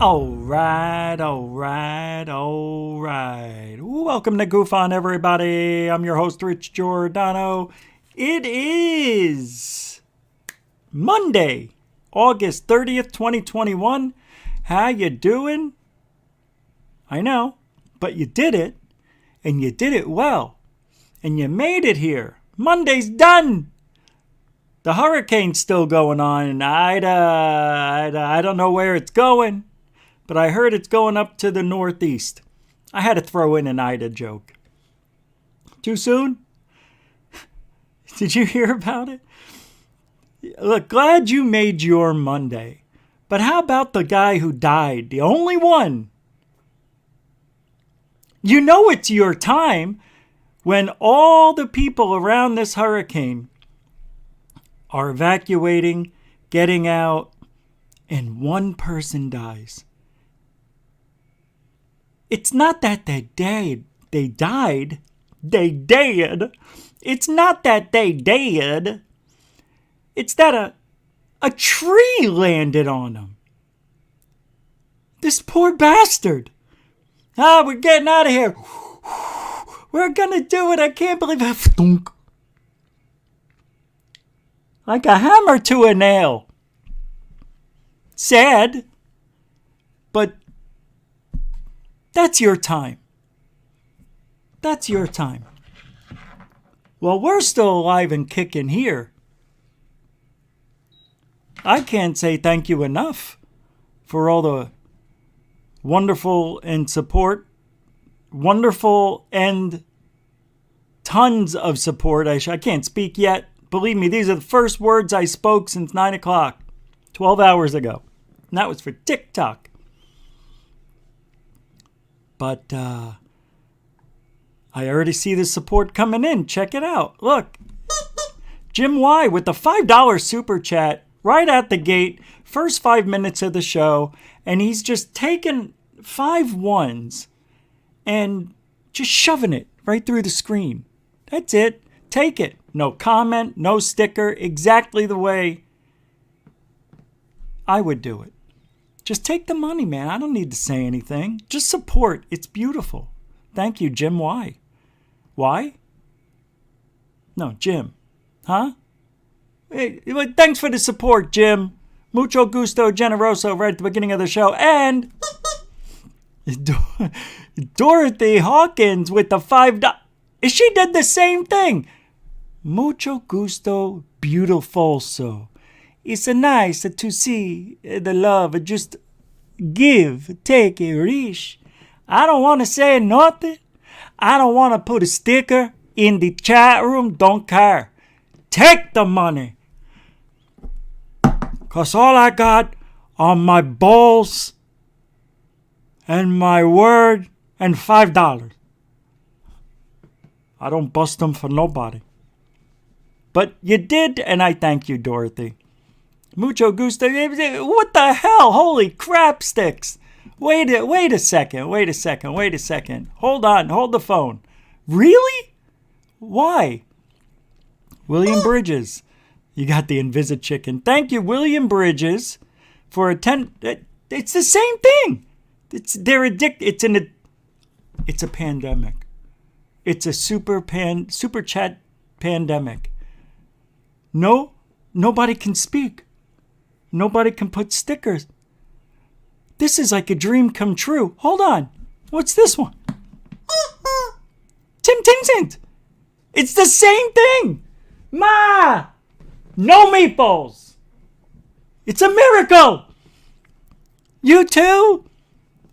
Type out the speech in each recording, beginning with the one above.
Alright. Welcome to GUFON, everybody. I'm your host, Rich Giordano. It is Monday, August 30th, 2021. How you doing? I know, but you did it, and you did it well, and you made it here. Monday's done. The hurricane's still going on in Ida. I don't know where it's going, but I heard it's going up to the northeast. I had to throw in an Ida joke. Too soon? Did you hear about it? Look, glad you made your Monday. But how about the guy who died? The only one. You know it's your time when all the people around this hurricane are evacuating, getting out, and one person dies. It's not that they died. It's not that they did. It's that a tree landed on them. This poor bastard. We're getting out of here. We're gonna do it. I can't believe it. Like a hammer to a nail. Sad, but that's your time. That's your time. Well, we're still alive and kicking here. I can't say thank you enough for all the wonderful and support. Wonderful and tons of support. I can't speak yet. Believe me, these are the first words I spoke since 9 o'clock, 12 hours ago. And that was for TikTok. But I already see the support coming in. Check it out. Look. Jim Y with the $5 super chat right at the gate. First 5 minutes of the show. And he's just taking 5 ones and just shoving it right through the screen. That's it. Take it. No comment, no sticker, exactly the way I would do it. Just take the money, man. I don't need to say anything. Just support. It's beautiful. Thank you, Jim Y. Why? No, Jim. Huh? Hey, thanks for the support, Jim. Mucho gusto, generoso, right at the beginning of the show. And Dorothy Hawkins with the $5. She did the same thing. Mucho gusto, beautiful so. It's nice to see the love. Just give, take it, reach. I don't want to say nothing. I don't want to put a sticker in the chat room. Don't care. Take the money. Because all I got are my balls and my word and $5. I don't bust them for nobody. But you did, and I thank you, Dorothy. Mucho gusto. What the hell? Holy crap sticks. Wait a second. Hold on. Hold the phone. Really? Why? William Bridges. You got the Invisi chicken. Thank you, William Bridges, for a 10. It's the same thing. They're addicted. It's a pandemic. It's a super chat pandemic. No, nobody can speak. Nobody can put stickers. This is like a dream come true. Hold on. What's this one? Tim Tinsent. It's the same thing. Ma! No meatballs. It's a miracle. You too?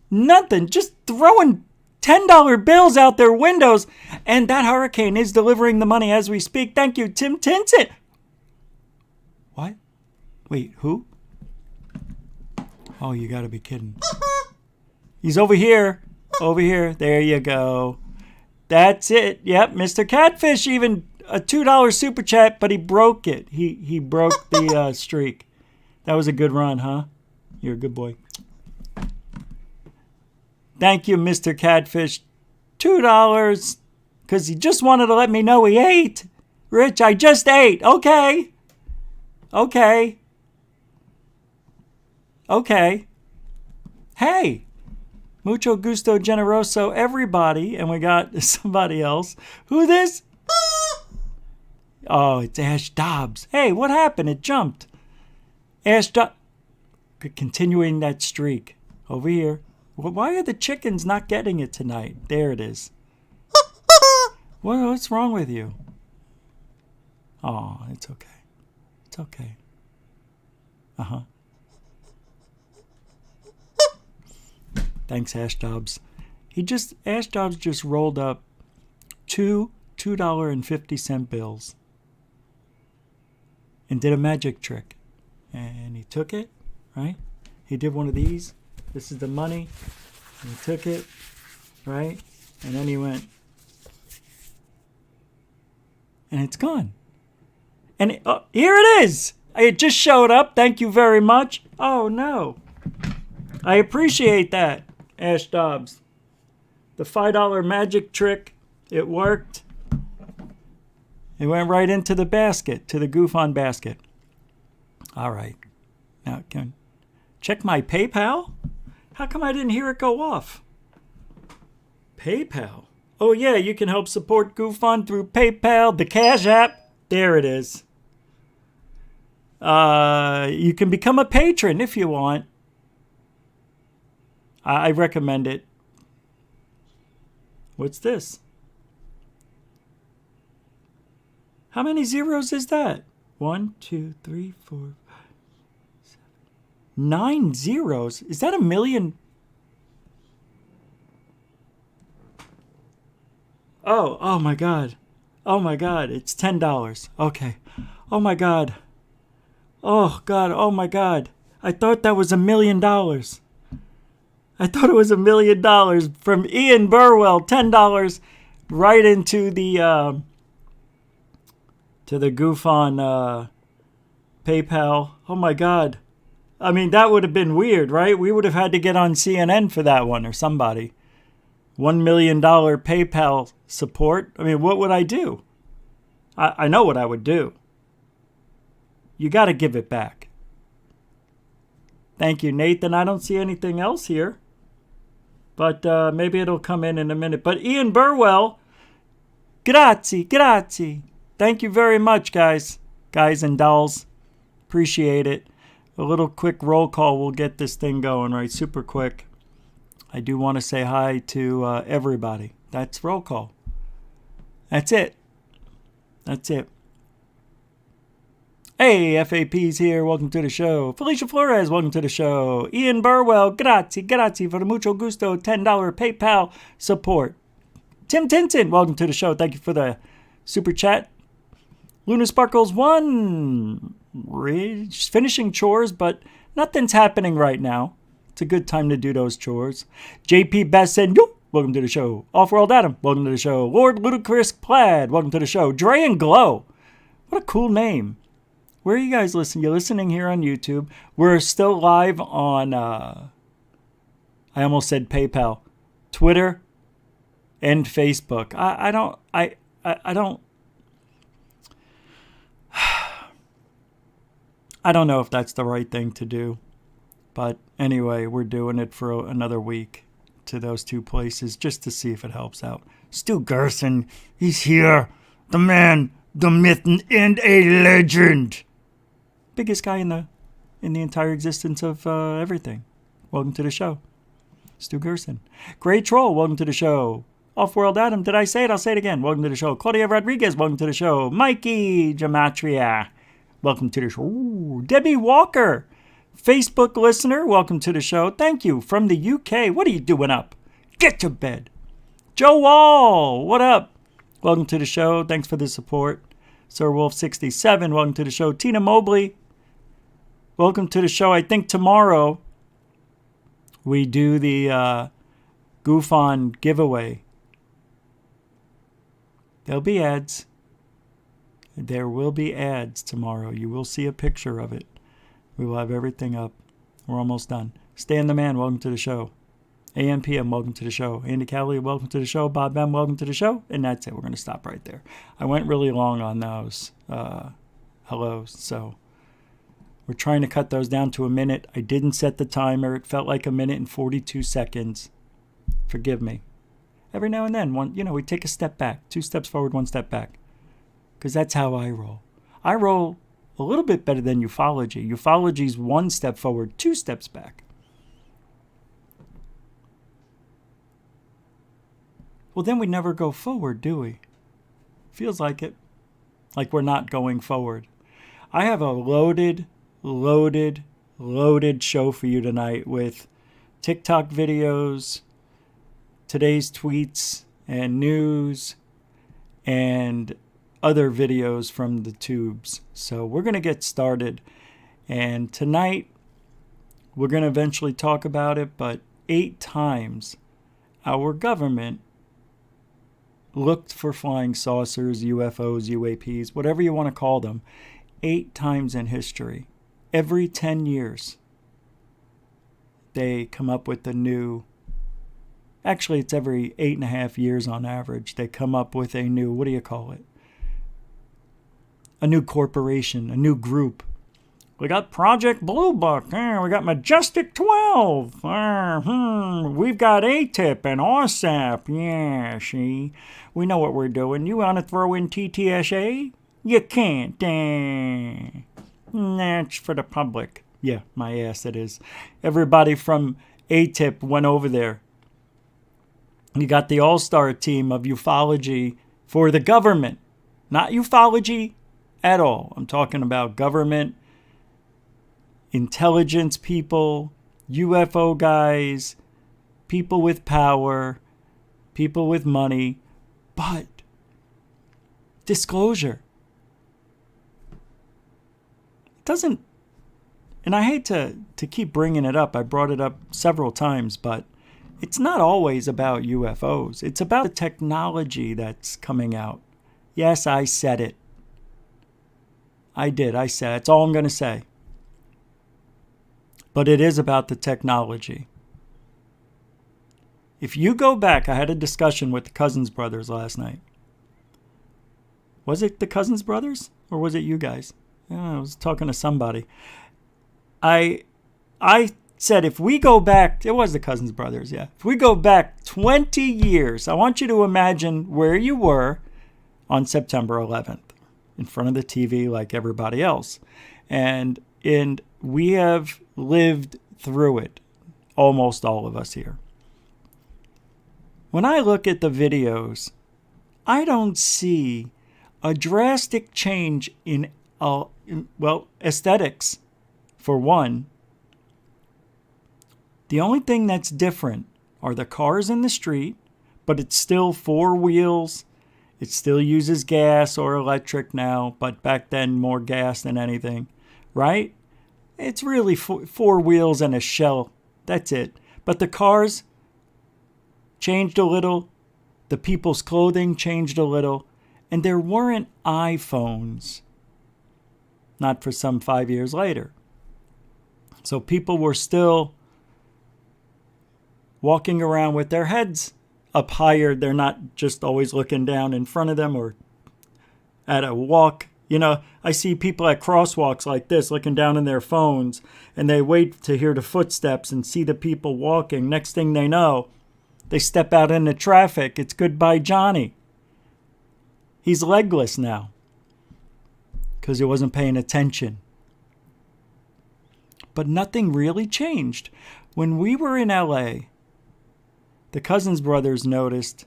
Nothing. Just throwing $10 bills out their windows. And that hurricane is delivering the money as we speak. Thank you, Tim Tinsent. What? Wait, who? Oh, you gotta be kidding. He's over here. Over here. There you go. That's it. Yep, Mr. Catfish, even a $2 super chat, but he broke it. He broke the streak. That was a good run, huh? You're a good boy. Thank you, Mr. Catfish. $2. Because he just wanted to let me know he ate. Rich, I just ate. Okay. Hey, mucho gusto generoso, everybody. And we got somebody else. Who this? Oh, it's Ash Dobbs. Hey, what happened? It jumped. Ash Dobbs. Continuing that streak. Over here. Why are the chickens not getting it tonight? There it is. What's wrong with you? Oh, it's okay. It's okay. Uh-huh. Thanks, Ash Dobbs. Ash Dobbs just rolled up two $2.50 bills and did a magic trick. And he took it, right? He did one of these. This is the money. And he took it, right? And then he went. And it's gone. And here it is. It just showed up. Thank you very much. Oh, no. I appreciate that, Ash Dobbs. The $5 magic trick, it worked. It went right into the basket, to the GUFON basket. All right. Now, can check my PayPal? How come I didn't hear it go off? PayPal. Oh, yeah, you can help support GUFON through PayPal, the Cash App. There it is. You can become a patron if you want. I recommend it. What's this? How many zeros is that? 1, 2, 3, 4, 5, 7, 9 zeros. Is that a million? Oh my God. Oh my God. It's $10. Okay. Oh my God. Oh God. Oh my God. I thought that was $1 million. I thought it was $1 million from Ian Burwell. $10 right into the GUFON PayPal. Oh my God. I mean, that would have been weird, right? We would have had to get on CNN for that one or somebody. $1 million PayPal support. I mean, what would I do? I know what I would do. You got to give it back. Thank you, Nathan. I don't see anything else here. But maybe it'll come in a minute. But Ian Burwell, grazie. Thank you very much, guys and dolls. Appreciate it. A little quick roll call will get this thing going, right? Super quick. I do want to say hi to everybody. That's roll call. That's it. Hey, FAP's here. Welcome to the show. Felicia Flores, welcome to the show. Ian Burwell, grazie for the mucho gusto $10 PayPal support. Tim Tintin, welcome to the show. Thank you for the super chat. Luna Sparkles 1, finishing chores, but nothing's happening right now. It's a good time to do those chores. JP Besson, welcome to the show. Off-World Adam, welcome to the show. Lord Ludicrous Plaid, welcome to the show. Dre and Glow, what a cool name. Where are you guys listening? You're listening here on YouTube. We're still live on, I almost said PayPal, Twitter and Facebook. I don't know if that's the right thing to do. But anyway, we're doing it for another week to those two places just to see if it helps out. Stu Gerson, he's here. The man, the myth, and a legend. Biggest guy in the entire existence of everything. Welcome to the show. Stu Gerson. Great Troll, welcome to the show. Off-World Adam, did I say it? I'll say it again. Welcome to the show. Claudia Rodriguez, welcome to the show. Mikey Gematria, welcome to the show. Ooh, Debbie Walker, Facebook listener, welcome to the show. Thank you. From the UK, what are you doing up? Get to bed. Joe Wall, what up? Welcome to the show. Thanks for the support. Sir Wolf 67, welcome to the show. Tina Mobley, welcome to the show. I think tomorrow we do the GUFON giveaway. There'll be ads. There will be ads tomorrow. You will see a picture of it. We will have everything up. We're almost done. Stan the Man, welcome to the show. AMPM, welcome to the show. Andy Cowley, welcome to the show. Bob M, welcome to the show. And that's it. We're going to stop right there. I went really long on those hellos, so We're trying to cut those down to a minute. I didn't set the timer. It felt like a minute and 42 seconds. Forgive me. Every now and then, we take a step back. 2 steps forward, 1 step back. Because that's how I roll. I roll a little bit better than ufology. Ufology's 1 step forward, 2 steps back. Well, then we never go forward, do we? Feels like it. Like we're not going forward. I have a loaded show for you tonight with TikTok videos, today's tweets and news, and other videos from the tubes. So we're going to get started. And tonight, we're going to eventually talk about it, but 8 times our government looked for flying saucers, UFOs, UAPs, whatever you want to call them, 8 times in history. Every 10 years, they come up with a new, actually it's every 8.5 years on average, they come up with a new, what do you call it? A new corporation, a new group. We got Project Blue Book. We got Majestic 12. We've got AATIP and OSAP. Yeah, see? We know what we're doing. You want to throw in TTSA? You can't. That's for the public. Yeah, my ass it is. Everybody from AATIP went over there. You got the all-star team of ufology for the government. Not ufology at all. I'm talking about government, intelligence people, UFO guys, people with power, people with money, but disclosure. It doesn't, and I hate to keep bringing it up. I brought it up several times, but it's not always about UFOs. It's about the technology that's coming out. Yes, I said it. I did. I said it. That's all I'm going to say. But it is about the technology. If you go back, I had a discussion with the Cousins brothers last night. Was it the Cousins brothers? Or was it you guys? I was talking to somebody. I said if we go back, it was the Cousins brothers, yeah. If we go back 20 years, I want you to imagine where you were on September 11th. In front of the TV like everybody else. And we have lived through it, almost all of us here. When I look at the videos, I don't see a drastic change in aesthetics, for one. The only thing that's different are the cars in the street, but it's still 4 wheels. It still uses gas or electric now, but back then more gas than anything, right? It's really 4 wheels and a shell. That's it. But the cars changed a little. The people's clothing changed a little. And there weren't iPhones. Not for some 5 years later. So people were still walking around with their heads up higher. They're not just always looking down in front of them or at a walk. I see people at crosswalks like this looking down in their phones, and they wait to hear the footsteps and see the people walking. Next thing they know, they step out into traffic. It's goodbye Johnny. He's legless now because he wasn't paying attention. But nothing really changed. When we were in LA, the Cousins brothers noticed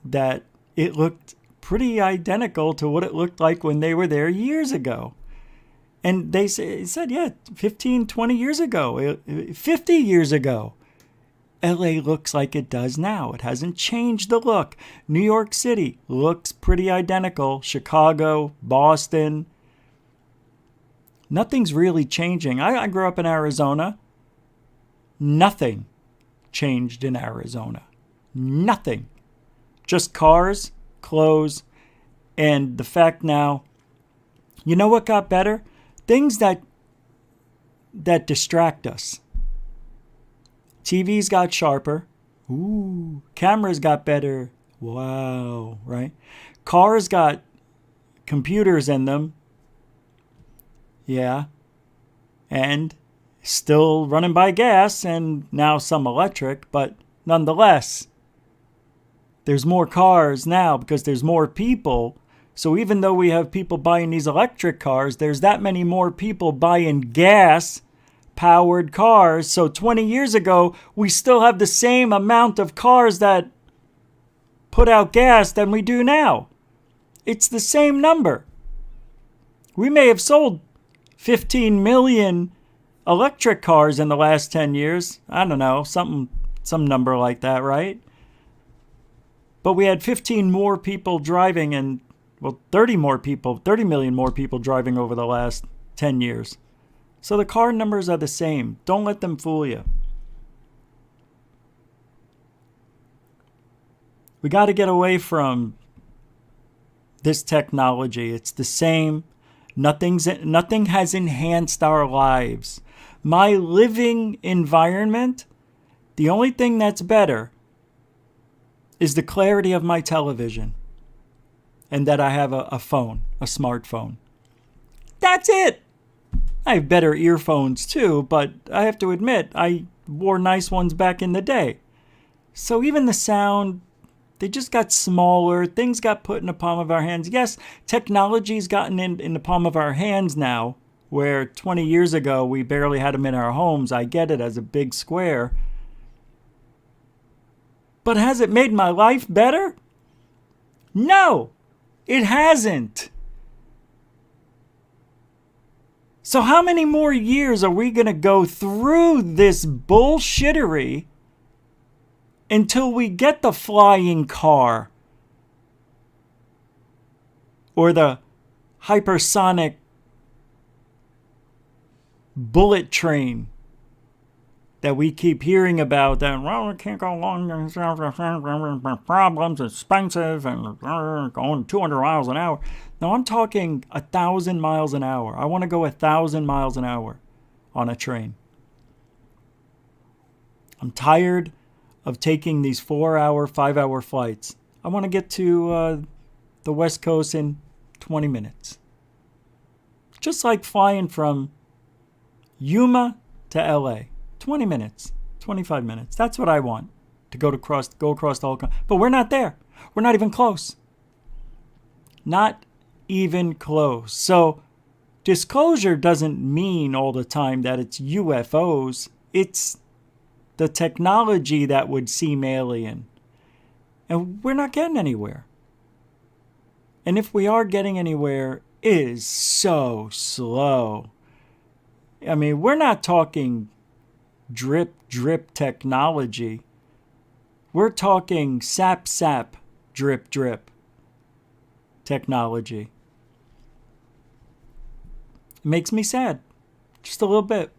that it looked pretty identical to what it looked like when they were there years ago. And they said, yeah, 15, 20 years ago, 50 years ago, LA looks like it does now. It hasn't changed the look. New York City looks pretty identical. Chicago, Boston. Nothing's really changing. I grew up in Arizona. Nothing changed in Arizona. Nothing. Just cars, clothes, and the fact now, you know what got better? Things that distract us. TVs got sharper. Ooh. Cameras got better. Wow, right? Cars got computers in them. Yeah. and still running by gas and now some electric, but nonetheless, there's more cars now because there's more people. So even though we have people buying these electric cars, there's that many more people buying gas-powered cars. So 20 years ago, we still have the same amount of cars that put out gas than we do now. It's the same number. We may have sold 15 million electric cars in the last 10 years. I don't know, some number like that, right? But we had 15 more people driving and, 30 million more people driving over the last 10 years. So the car numbers are the same. Don't let them fool you. We got to get away from this technology. It's the same. Nothing has enhanced our lives. My living environment, the only thing that's better is the clarity of my television and that I have a phone, a smartphone. That's it. I have better earphones too, but I have to admit, I wore nice ones back in the day. So even the sound, they just got smaller. Things got put in the palm of our hands. Yes, technology's gotten in the palm of our hands now, where 20 years ago we barely had them in our homes. I get it as a big square. But has it made my life better? No, it hasn't. So how many more years are we going to go through this bullshittery until we get the flying car or the hypersonic bullet train that we keep hearing about? That, well, it can't go long, problems, expensive, and going 200 miles an hour. No, I'm talking 1,000 miles an hour. I want to go 1,000 miles an hour on a train. I'm tired of taking these 4-hour, 5-hour flights. I want to get to the West Coast in 20 minutes. Just like flying from Yuma to LA. 20 minutes, 25 minutes. That's what I want, to go across the whole country. But we're not there. We're not even close. Not even close. So disclosure doesn't mean all the time that it's UFOs. It's the technology that would seem alien. And we're not getting anywhere. And if we are getting anywhere, it is so slow. I mean, we're not talking drip, drip technology. We're talking sap, sap, drip, drip technology. It makes me sad. Just a little bit.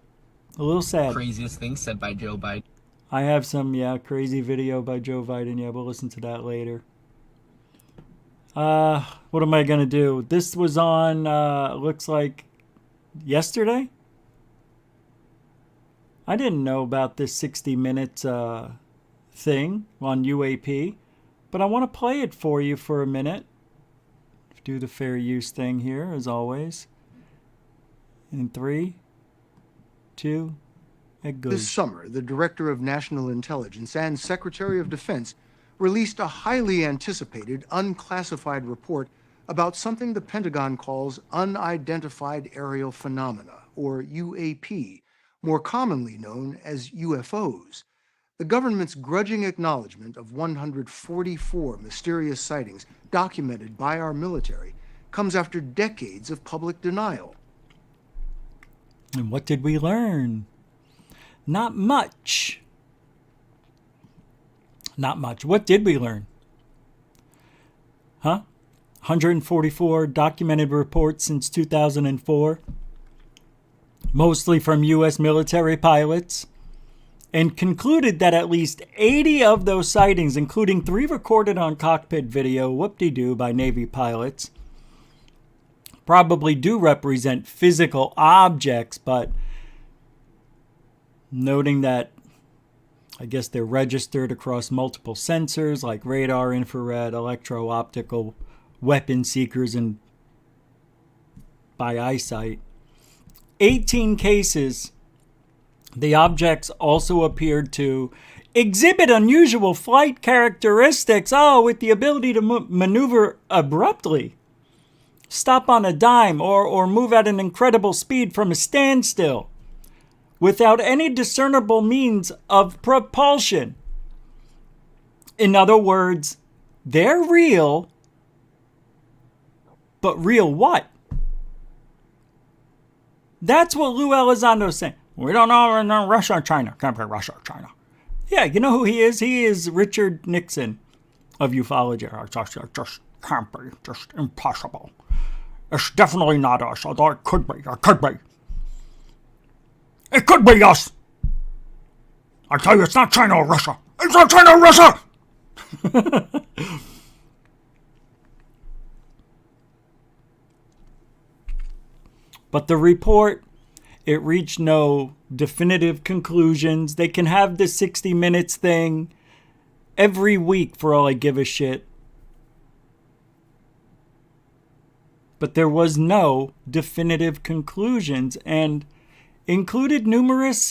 A little sad. Craziest thing said by Joe Biden. I have some, crazy video by Joe Biden. Yeah, we'll listen to that later. What am I going to do? This was on, looks like yesterday? I didn't know about this 60 minutes thing on UAP, but I want to play it for you for a minute. Do the fair use thing here, as always. In 3, 2, it goes. This summer, the Director of National Intelligence and Secretary of Defense released a highly anticipated, unclassified report about something the Pentagon calls unidentified aerial phenomena, or UAP, more commonly known as UFOs. The government's grudging acknowledgement of 144 mysterious sightings documented by our military comes after decades of public denial. And what did we learn? Not much. Not much. What did we learn? 144 documented reports since 2004. Mostly from U.S. military pilots, and concluded that at least 80 of those sightings, including 3 recorded on cockpit video, whoop-de-doo, by Navy pilots, probably do represent physical objects, but noting that I guess they're registered across multiple sensors like radar, infrared, electro-optical weapon seekers, and by eyesight. 18 cases, the objects also appeared to exhibit unusual flight characteristics, with the ability to maneuver abruptly, stop on a dime, or move at an incredible speed from a standstill without any discernible means of propulsion. In other words, they're real, but real what? That's what Lou Elizondo is saying. We don't know in Russia or China. Can't be Russia or China. Yeah, you know who he is? He is Richard Nixon of ufology. Just can't be. Just impossible. It's definitely not us, although it could be. It could be. It could be us. I tell you, it's not China or Russia. It's not China or Russia! But the report, it reached no definitive conclusions. They can have the 60 minutes thing every week for all I give a shit. But there was no definitive conclusions and included numerous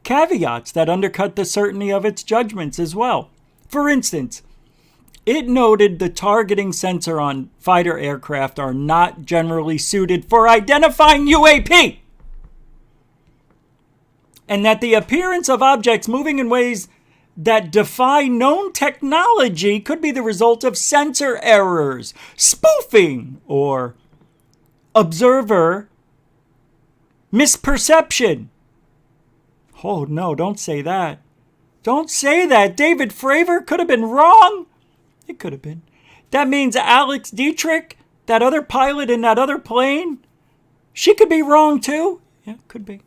caveats that undercut the certainty of its judgments as well. For instance, it noted the targeting sensor on fighter aircraft are not generally suited for identifying UAP, and that the appearance of objects moving in ways that defy known technology could be the result of sensor errors, spoofing, or observer misperception. Oh no, don't say that. Don't say that. David Fravor could have been wrong. It could have been. That means Alex Dietrich, that other pilot in that other plane, she could be wrong too. Yeah, could be.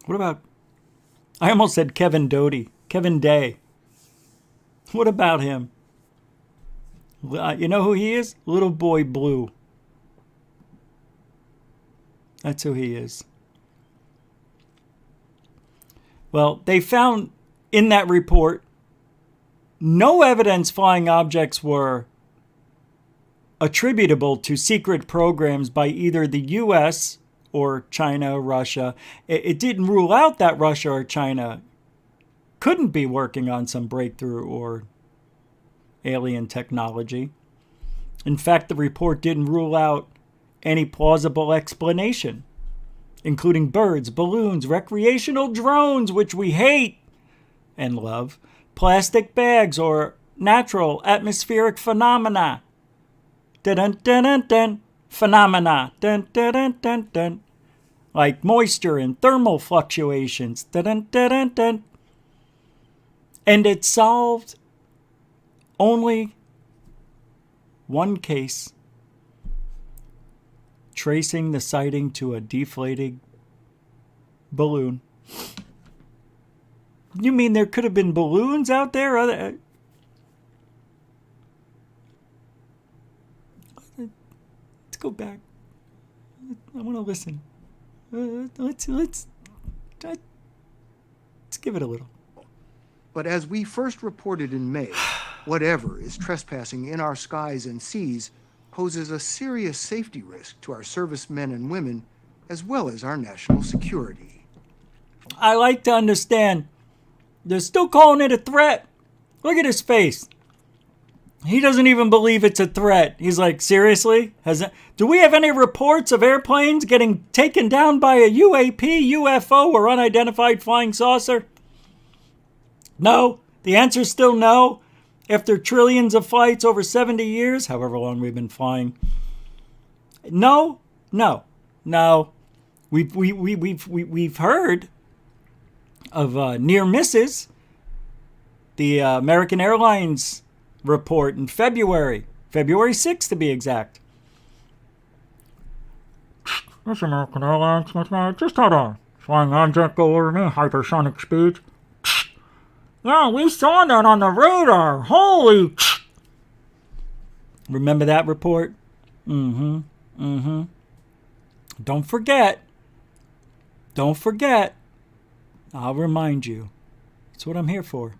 What about, I almost said Kevin Doty, Kevin Day. What about him? You know who he is? Little Boy Blue. That's who he is. Well, they found in that report no evidence flying objects were attributable to secret programs by either the U.S. or China, Russia. It didn't rule out that Russia or China couldn't be working on some breakthrough or alien technology. In fact, the report didn't rule out any plausible explanation, including birds, balloons, recreational drones, which we hate and love, plastic bags, or natural atmospheric phenomena. Dun-dun-dun-dun-dun. Phenomena. Dun-dun-dun-dun-dun. Like moisture and thermal fluctuations. Dun-dun-dun-dun-dun. And it solved only one case, tracing the sighting to a deflated balloon. You mean there could have been balloons out there? Let's go back. I want to listen. Let's give it a little. But as we first reported in May, whatever is trespassing in our skies and seas poses a serious safety risk to our servicemen and women, as well as our national security. I like to understand. They're still calling it a threat. Look at his face. He doesn't even believe it's a threat. He's like, seriously? Do we have any reports of airplanes getting taken down by a UAP, UFO, or unidentified flying saucer? No. The answer's still no. After trillions of flights over 70 years, however long we've been flying. No. We've heard of near misses. The American Airlines report in February 6th to be exact. This American Airlines just had a flying object go over me, hypersonic speed. Yeah, we saw that on the radar. Holy. Remember that report? Don't forget. I'll remind you. That's what I'm here for.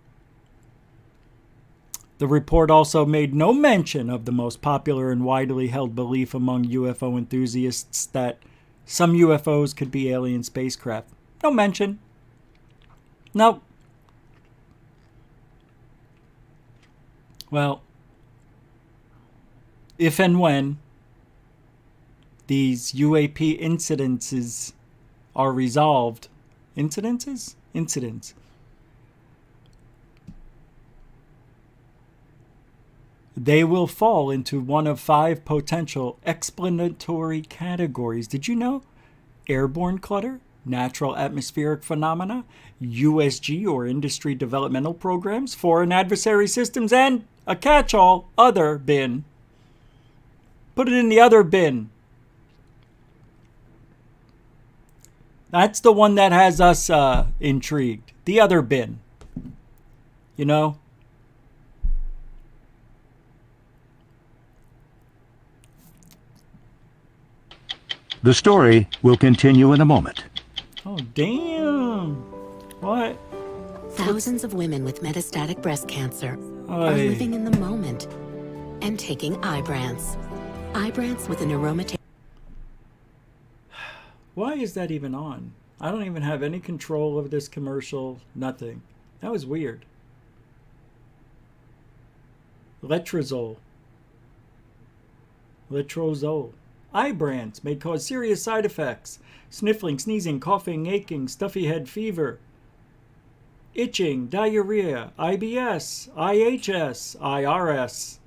The report also made no mention of the most popular and widely held belief among UFO enthusiasts that some UFOs could be alien spacecraft. No mention. Nope. Well, if and when these UAP incidences are resolved, Incidents. They will fall into one of 5 potential explanatory categories. Did you know? Airborne clutter, natural atmospheric phenomena, USG or industry developmental programs, foreign adversary systems, and a catch-all, other bin. Put it in the other bin. That's the one that has us intrigued. The other bin. You know? The story will continue in a moment. Oh, damn. What? Thousands of women with metastatic breast cancer are Oy. living in the moment and taking Ibrance. Ibrance with an aromatase. Why is that even on? I don't even have any control of this commercial. Nothing. That was weird. Letrozole. Ibrance may cause serious side effects. Sniffling, sneezing, coughing, aching, stuffy head, fever, itching, diarrhea, IBS, IHS, IRS,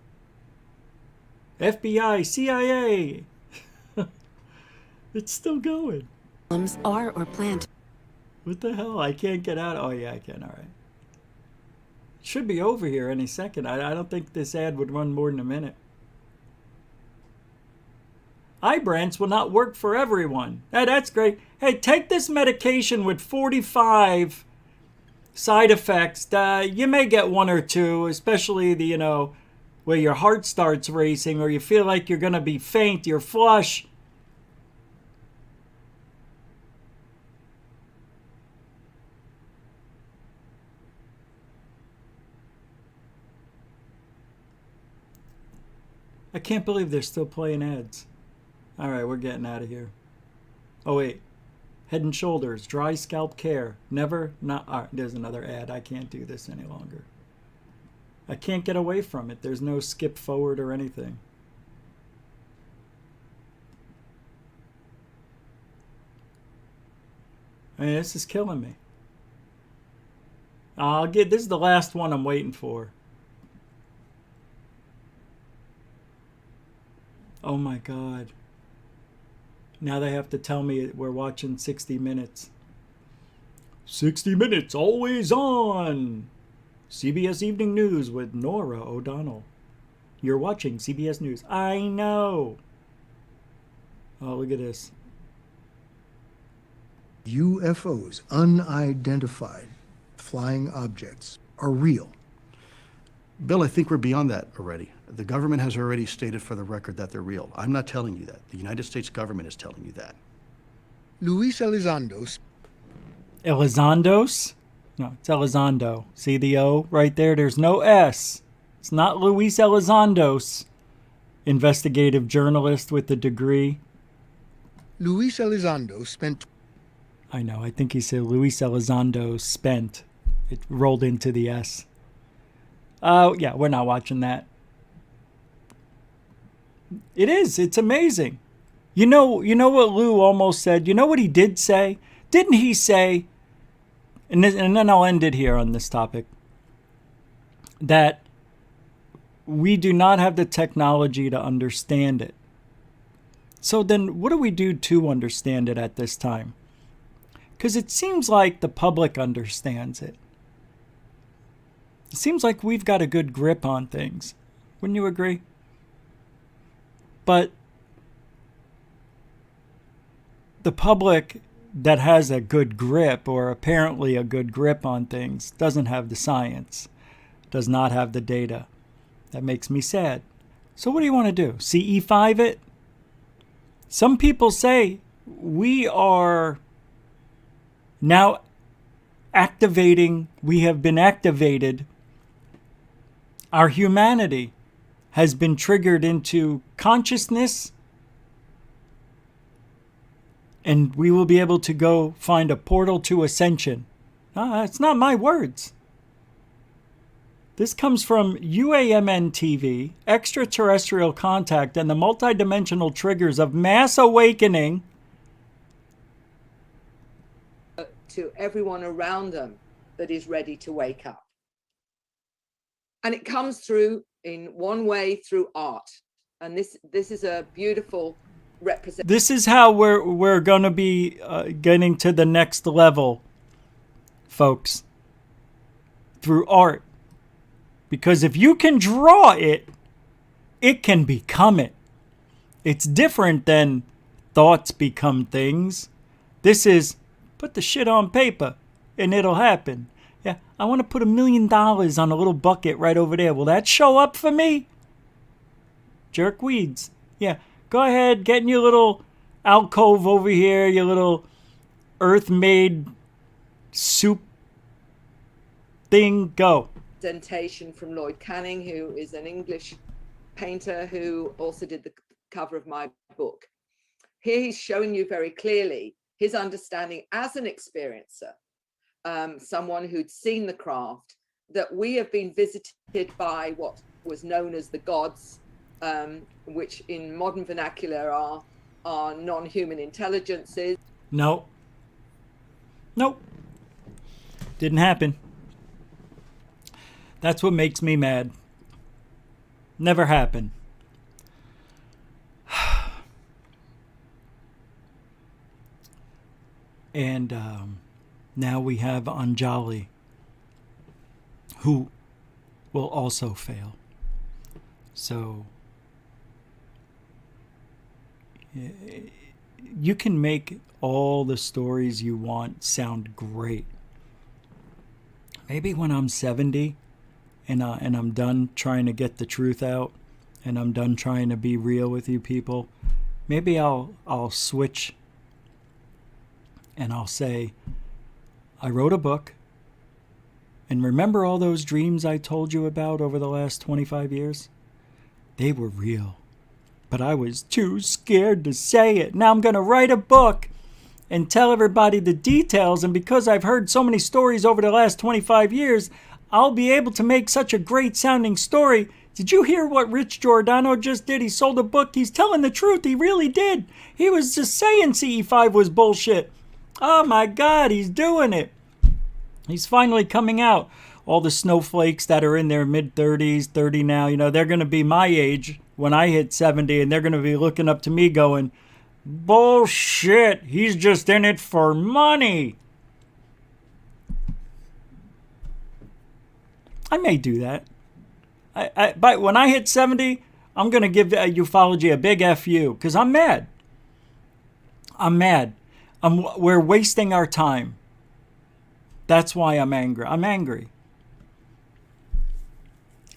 FBI, CIA. It's still going. Are or plant. What the hell? I can't get out. Oh, yeah, I can. All right. Should be over here any second. I don't think this ad would run more than a minute. Ibrance will not work for everyone. Hey, that's great. Hey, take this medication with 45 side effects. You may get 1 or 2, especially the, where your heart starts racing or you feel like you're going to be faint, you're flush. I can't believe they're still playing ads. All right, we're getting out of here. Oh, wait. Head and Shoulders, dry scalp care. Never, not, all right, there's another ad. I can't do this any longer. I can't get away from it. There's no skip forward or anything. I mean, this is killing me. This is the last one I'm waiting for. Oh my God. Now they have to tell me we're watching 60 Minutes. 60 Minutes, always on! CBS Evening News with Nora O'Donnell. You're watching CBS News. I know! Oh, look at this. UFOs, unidentified flying objects, are real. Bill, I think we're beyond that already. The government has already stated for the record that they're real. I'm not telling you that. The United States government is telling you that. Luis Elizondo. Elizondos? No, it's Elizondo. See the O right there? There's no S. It's not Luis Elizondos. Investigative journalist with a degree. Luis Elizondo spent... I know, I think he said Luis Elizondo spent. It rolled into the S. Oh, yeah, we're not watching that. It is. It's amazing. You know what Lou almost said? You know what he did say? Didn't he say, and then I'll end it here on this topic, that we do not have the technology to understand it. So then what do we do to understand it at this time? Because it seems like the public understands it. It seems like we've got a good grip on things. Wouldn't you agree? But the public that has a good grip, or apparently a good grip on things, doesn't have the science, does not have the data. That makes me sad. So what do you want to do? CE5 it? Some people say we are now activating, we have been activated Our humanity has been triggered into consciousness, and we will be able to go find a portal to ascension. It's not my words. This comes from UAMN TV, extraterrestrial contact, and the multidimensional triggers of mass awakening. To everyone around them that is ready to wake up. And it comes through in one way through art. And this is a beautiful representation. This is how we're going to be getting to the next level, folks, through art. Because if you can draw it, it can become it. It's different than thoughts become things. This is put the shit on paper and it'll happen. Yeah, I want to put $1 million on a little bucket right over there. Will that show up for me? Jerkweeds. Yeah, go ahead, get in your little alcove over here, your little earth-made soup thing. Go. Presentation from Lloyd Canning, who is an English painter who also did the cover of my book. Here he's showing you very clearly his understanding as an experiencer, someone who'd seen the craft, that we have been visited by what was known as the gods, which in modern vernacular are non-human intelligences. Nope. Didn't happen. That's what makes me mad. Never happened. And now we have Anjali, who will also fail. So you can make all the stories you want sound great. Maybe when I'm 70 and I'm done trying to get the truth out, and I'm done trying to be real with you people, maybe I'll switch and I'll say, I wrote a book, and remember all those dreams I told you about over the last 25 years? They were real, but I was too scared to say it. Now I'm going to write a book and tell everybody the details, and because I've heard so many stories over the last 25 years, I'll be able to make such a great sounding story. Did you hear what Rich Giordano just did? He sold a book. He's telling the truth. He really did. He was just saying CE5 was bullshit. Oh my God, he's doing it. He's finally coming out. All the snowflakes that are in their mid-30s, 30 now, they're going to be my age when I hit 70, and they're going to be looking up to me going, bullshit, he's just in it for money. I may do that. But when I hit 70, I'm going to give ufology a big FU because I'm mad. We're wasting our time. That's why I'm angry. I'm angry.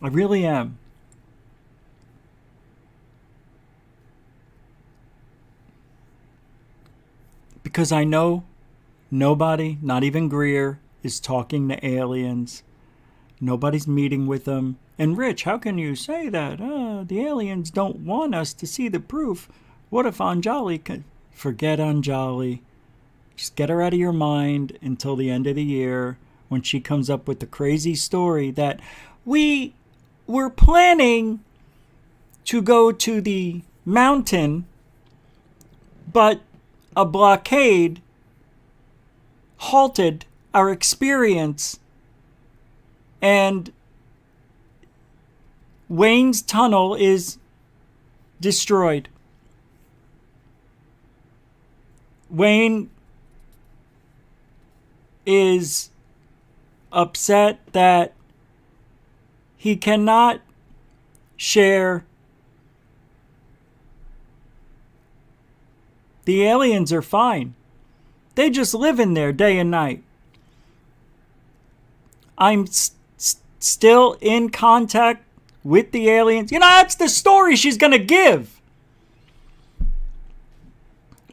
I really am. Because I know nobody, not even Greer, is talking to aliens. Nobody's meeting with them. And Rich, how can you say that? The aliens don't want us to see the proof. What if Anjali could... Forget Anjali. Just get her out of your mind until the end of the year when she comes up with the crazy story that we were planning to go to the mountain, but a blockade halted our experience, and Wayne's tunnel is destroyed. Wayne is upset that he cannot share. The aliens are fine. They just live in there day and night. I'm still in contact with the aliens. That's the story she's going to give.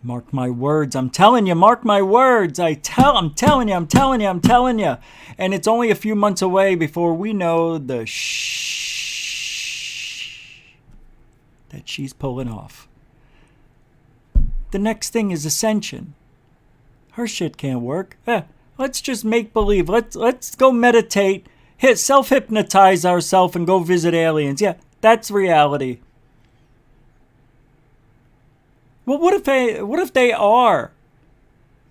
Mark my words. I'm telling you, mark my words. I'm telling you. And it's only a few months away before we know the that she's pulling off. The next thing is ascension. Her shit can't work. Let's just make believe. Let's go meditate, self-hypnotize ourselves and go visit aliens. Yeah, that's reality. Well, what if they are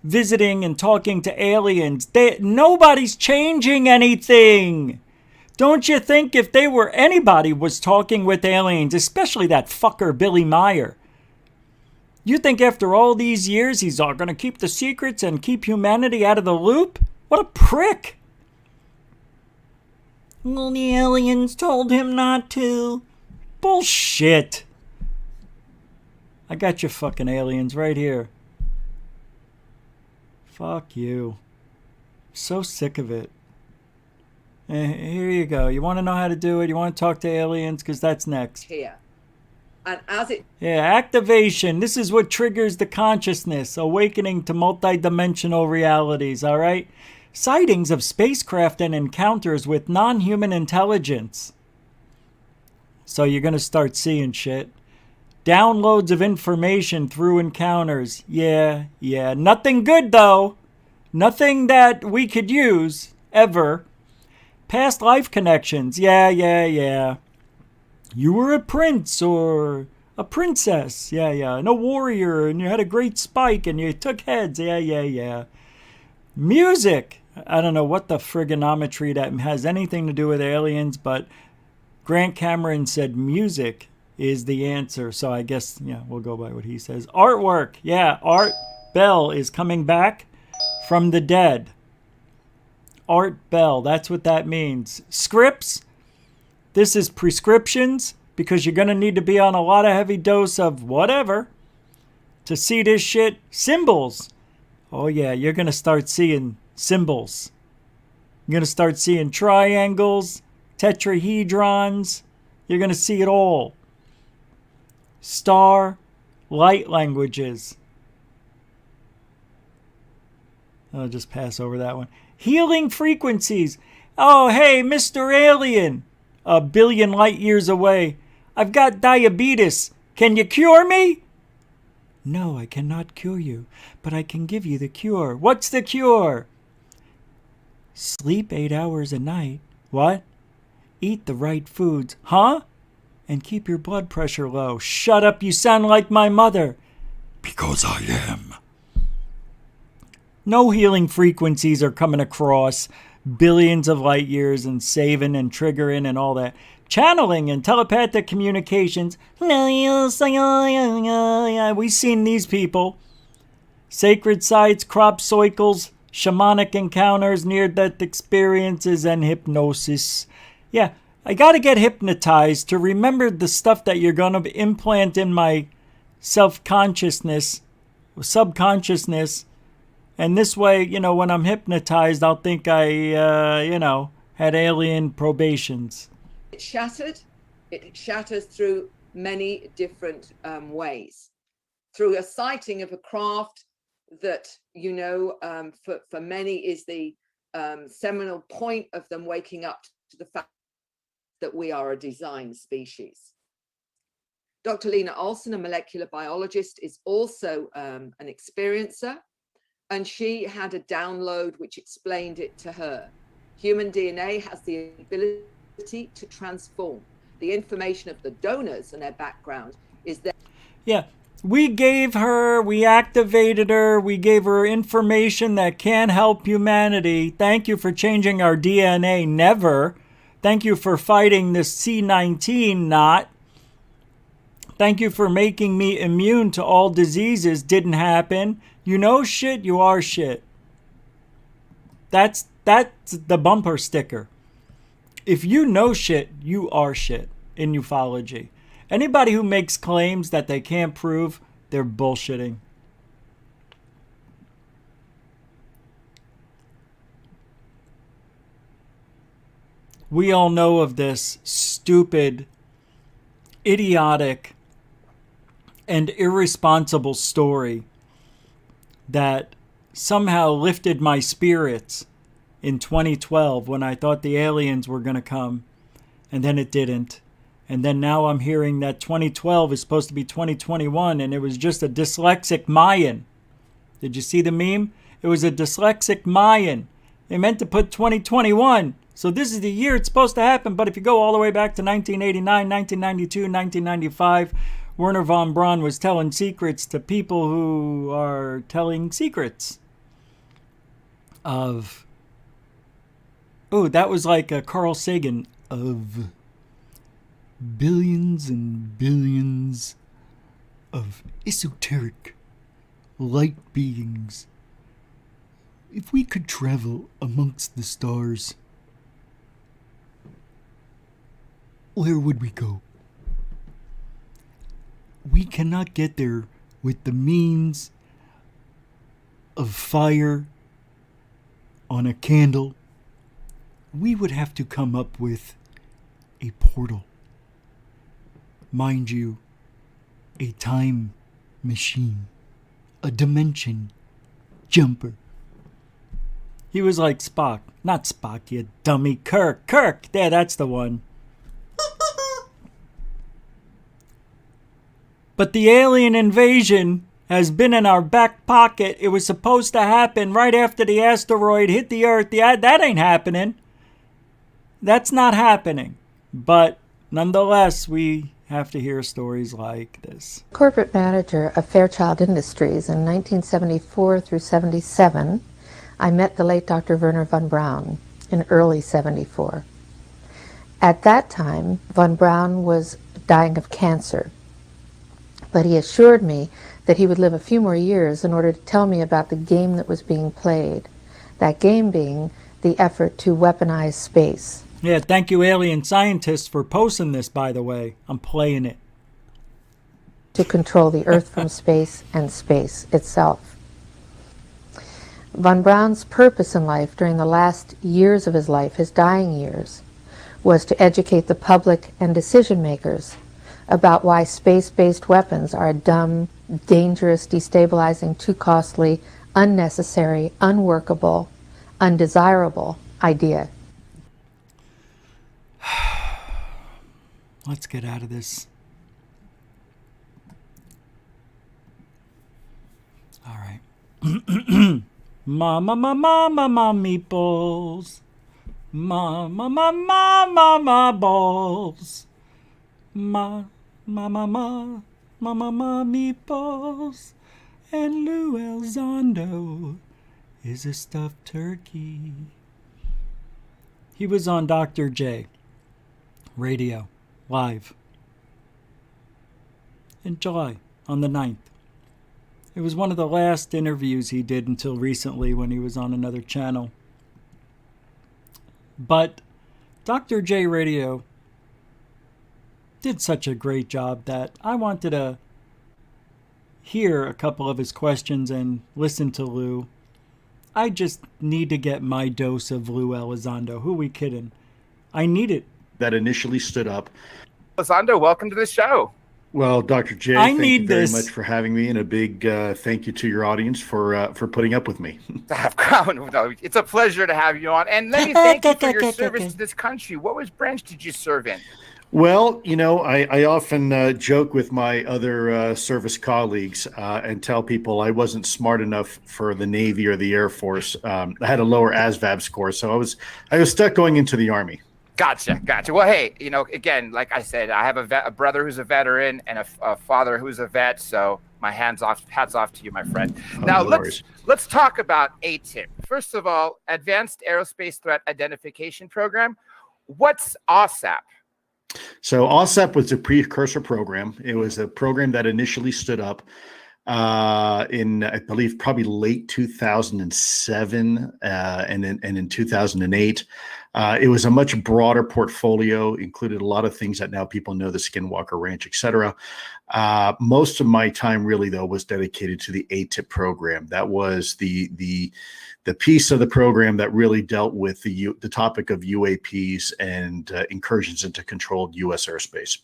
visiting and talking to aliens? Nobody's changing anything. Don't you think if anybody was talking with aliens, especially that fucker Billy Meyer, you think after all these years he's all going to keep the secrets and keep humanity out of the loop? What a prick. Well, the aliens told him not to. Bullshit. I got your fucking aliens right here. Fuck you. So sick of it. Here you go. You want to know how to do it? You want to talk to aliens? Because that's next. Here. And as it... Yeah, activation. This is what triggers the consciousness, awakening to multidimensional realities, all right? Sightings of spacecraft and encounters with non-human intelligence. So you're going to start seeing shit. Downloads of information through encounters. Yeah. Nothing good, though. Nothing that we could use, ever. Past life connections. Yeah. You were a prince or a princess. Yeah. And a warrior, and you had a great spike, and you took heads. Yeah. Music. I don't know what the frigonometry that has anything to do with aliens, but Grant Cameron said music is the answer. So I guess, we'll go by what he says. Artwork. Yeah, Art Bell is coming back from the dead. Art Bell, that's what that means. Scripts. This is prescriptions, because you're going to need to be on a lot of heavy dose of whatever to see this shit. Symbols. Oh yeah, you're going to start seeing symbols. You're going to start seeing triangles, tetrahedrons. You're going to see it all. Star, light languages. I'll just pass over that one. Healing frequencies. Oh, hey, Mr. Alien. 1 billion light years away. I've got diabetes. Can you cure me? No, I cannot cure you, but I can give you the cure. What's the cure? Sleep 8 hours a night. What? Eat the right foods. Huh? And keep your blood pressure low. Shut up, you sound like my mother. Because I am. No healing frequencies are coming across billions of light years and saving and triggering and all that. Channeling and telepathic communications. We've seen these people. Sacred sites, crop cycles, shamanic encounters, near-death experiences, and hypnosis. Yeah, I got to get hypnotized to remember the stuff that you're going to implant in my self-consciousness, subconsciousness. And this way, when I'm hypnotized, I'll think I, had alien probations. It shattered. It shatters through many different ways. Through a sighting of a craft that, for many is the seminal point of them waking up to the fact that we are a designed species. Dr. Lena Olson, a molecular biologist, is also an experiencer. And she had a download which explained it to her. Human DNA has the ability to transform. The information of the donors and their background is there. Yeah, we activated her, we gave her information that can help humanity. Thank you for changing our DNA, never. Thank you for fighting the C-19 not. Thank you for making me immune to all diseases. Didn't happen. You know shit, you are shit. That's the bumper sticker. If you know shit, you are shit in ufology. Anybody who makes claims that they can't prove, they're bullshitting. We all know of this stupid, idiotic, and irresponsible story that somehow lifted my spirits in 2012 when I thought the aliens were going to come, and then it didn't. And then now I'm hearing that 2012 is supposed to be 2021, and it was just a dyslexic Mayan. Did you see the meme? It was a dyslexic Mayan. They meant to put 2021. So this is the year it's supposed to happen. But if you go all the way back to 1989, 1992, 1995, Werner Von Braun was telling secrets to people who are telling secrets of... Oh, that was like a Carl Sagan of billions and billions of esoteric light beings. If we could travel amongst the stars, where would we go? We cannot get there with the means of fire on a candle. We would have to come up with a portal. Mind you, a time machine, a dimension jumper. He was like Spock. Not Spock, you dummy. Kirk. There, that's the one. But the alien invasion has been in our back pocket. It was supposed to happen right after the asteroid hit the Earth. That ain't happening. That's not happening. But nonetheless, we have to hear stories like this. Corporate manager of Fairchild Industries in 1974 through 77, I met the late Dr. Werner Von Braun in early 74. At that time, Von Braun was dying of cancer, but he assured me that he would live a few more years in order to tell me about the game that was being played, that game being the effort to weaponize space. Yeah, thank you, alien scientists, for posting this, by the way. I'm playing it. To control the Earth from space and space itself. Von Braun's purpose in life during the last years of his life, his dying years, was to educate the public and decision makers about why space-based weapons are a dumb, dangerous, destabilizing, too costly, unnecessary, unworkable, undesirable idea. Let's get out of this. All right. Mama, meatballs. Mama, balls. Mama, meatballs. And Lou Elizondo is a stuffed turkey. He was on Dr. J radio live in July on the 9th. It was one of the last interviews he did until recently when he was on another channel. But Dr. J radio did such a great job that I wanted to hear a couple of his questions and listen to Lou. I just need to get my dose of Lou Elizondo. Who we kidding? I need it. That initially stood up. Elizondo, welcome to the show. Well, Dr. J, I thank need you very this. much for having me, and a big thank you to your audience for putting up with me. It's a pleasure to have you on. And let me thank you for your service to this country. What branch did you serve in? Well, you know, I often joke with my other service colleagues and tell people I wasn't smart enough for the Navy or the Air Force. I had a lower ASVAB score, so I was stuck going into the Army. Gotcha. Well, hey, you know, again, like I said, I have a brother who's a veteran and a father who's a vet. So my hats off to you, my friend. Now let's talk about AATIP. First of all, Advanced Aerospace Threat Identification Program. What's AATIP? So AATIP was a precursor program. It was a program that initially stood up in, I believe, probably late 2007 and in 2008. It was a much broader portfolio, included a lot of things that now people know, the Skinwalker Ranch, etc. Most of my time really, though, was dedicated to the AATIP program. That was the piece of the program that really dealt with the topic of UAPs and incursions into controlled U.S. airspace.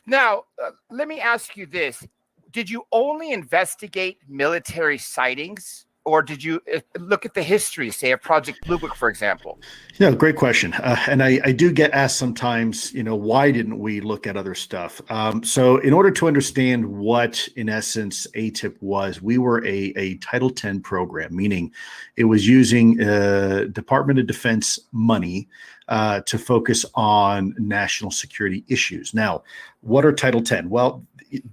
Now, let me ask you this. Did you only investigate military sightings, or did you look at the history, say, of Project Blue Book, for example? Great question. And I do get asked sometimes, why didn't we look at other stuff? So in order to understand what, in essence, AATIP was, we were a Title X program, meaning it was using Department of Defense money to focus on national security issues. Now, what are Title X? Well,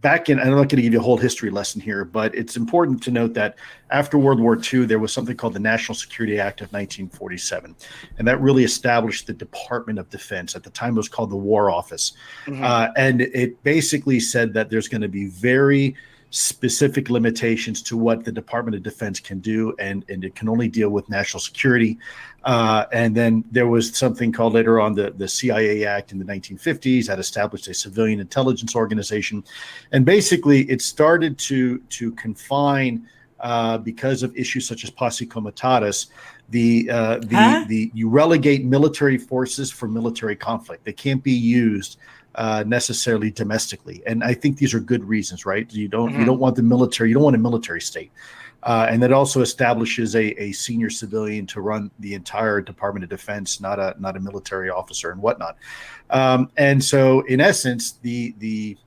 back in, I'm not going to give you a whole history lesson here, but it's important to note that after World War II, there was something called the National Security Act of 1947. And that really established the Department of Defense. At the time, it was called the War Office. And it basically said that there's going to be very specific limitations to what the Department of Defense can do, and it can only deal with national security. And then there was something called later on the CIA Act in the 1950s that established a civilian intelligence organization. And basically it started to confine, because of issues such as posse comitatus, you relegate military forces for military conflict. They can't be used necessarily domestically, and I think these are good reasons, right? You don't want the military, you don't want a military state, and that also establishes a senior civilian to run the entire Department of Defense, not a military officer and whatnot. And so, in essence, the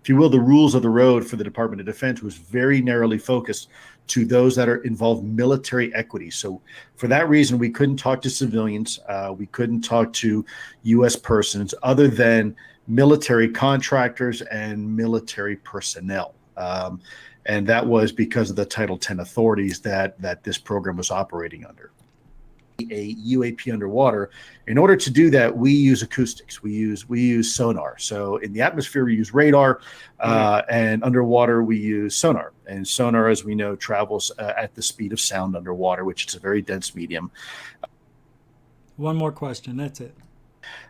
if you will, the rules of the road for the Department of Defense was very narrowly focused to those that are involved military equity. So for that reason, we couldn't talk to civilians. We couldn't talk to U.S. persons other than military contractors and military personnel. And that was because of the Title X authorities that this program was operating under. A UAP underwater. In order to do that, we use acoustics. We use sonar. So in the atmosphere, we use radar, and underwater we use sonar. And sonar, as we know, travels at the speed of sound underwater, which is a very dense medium. One more question. That's it.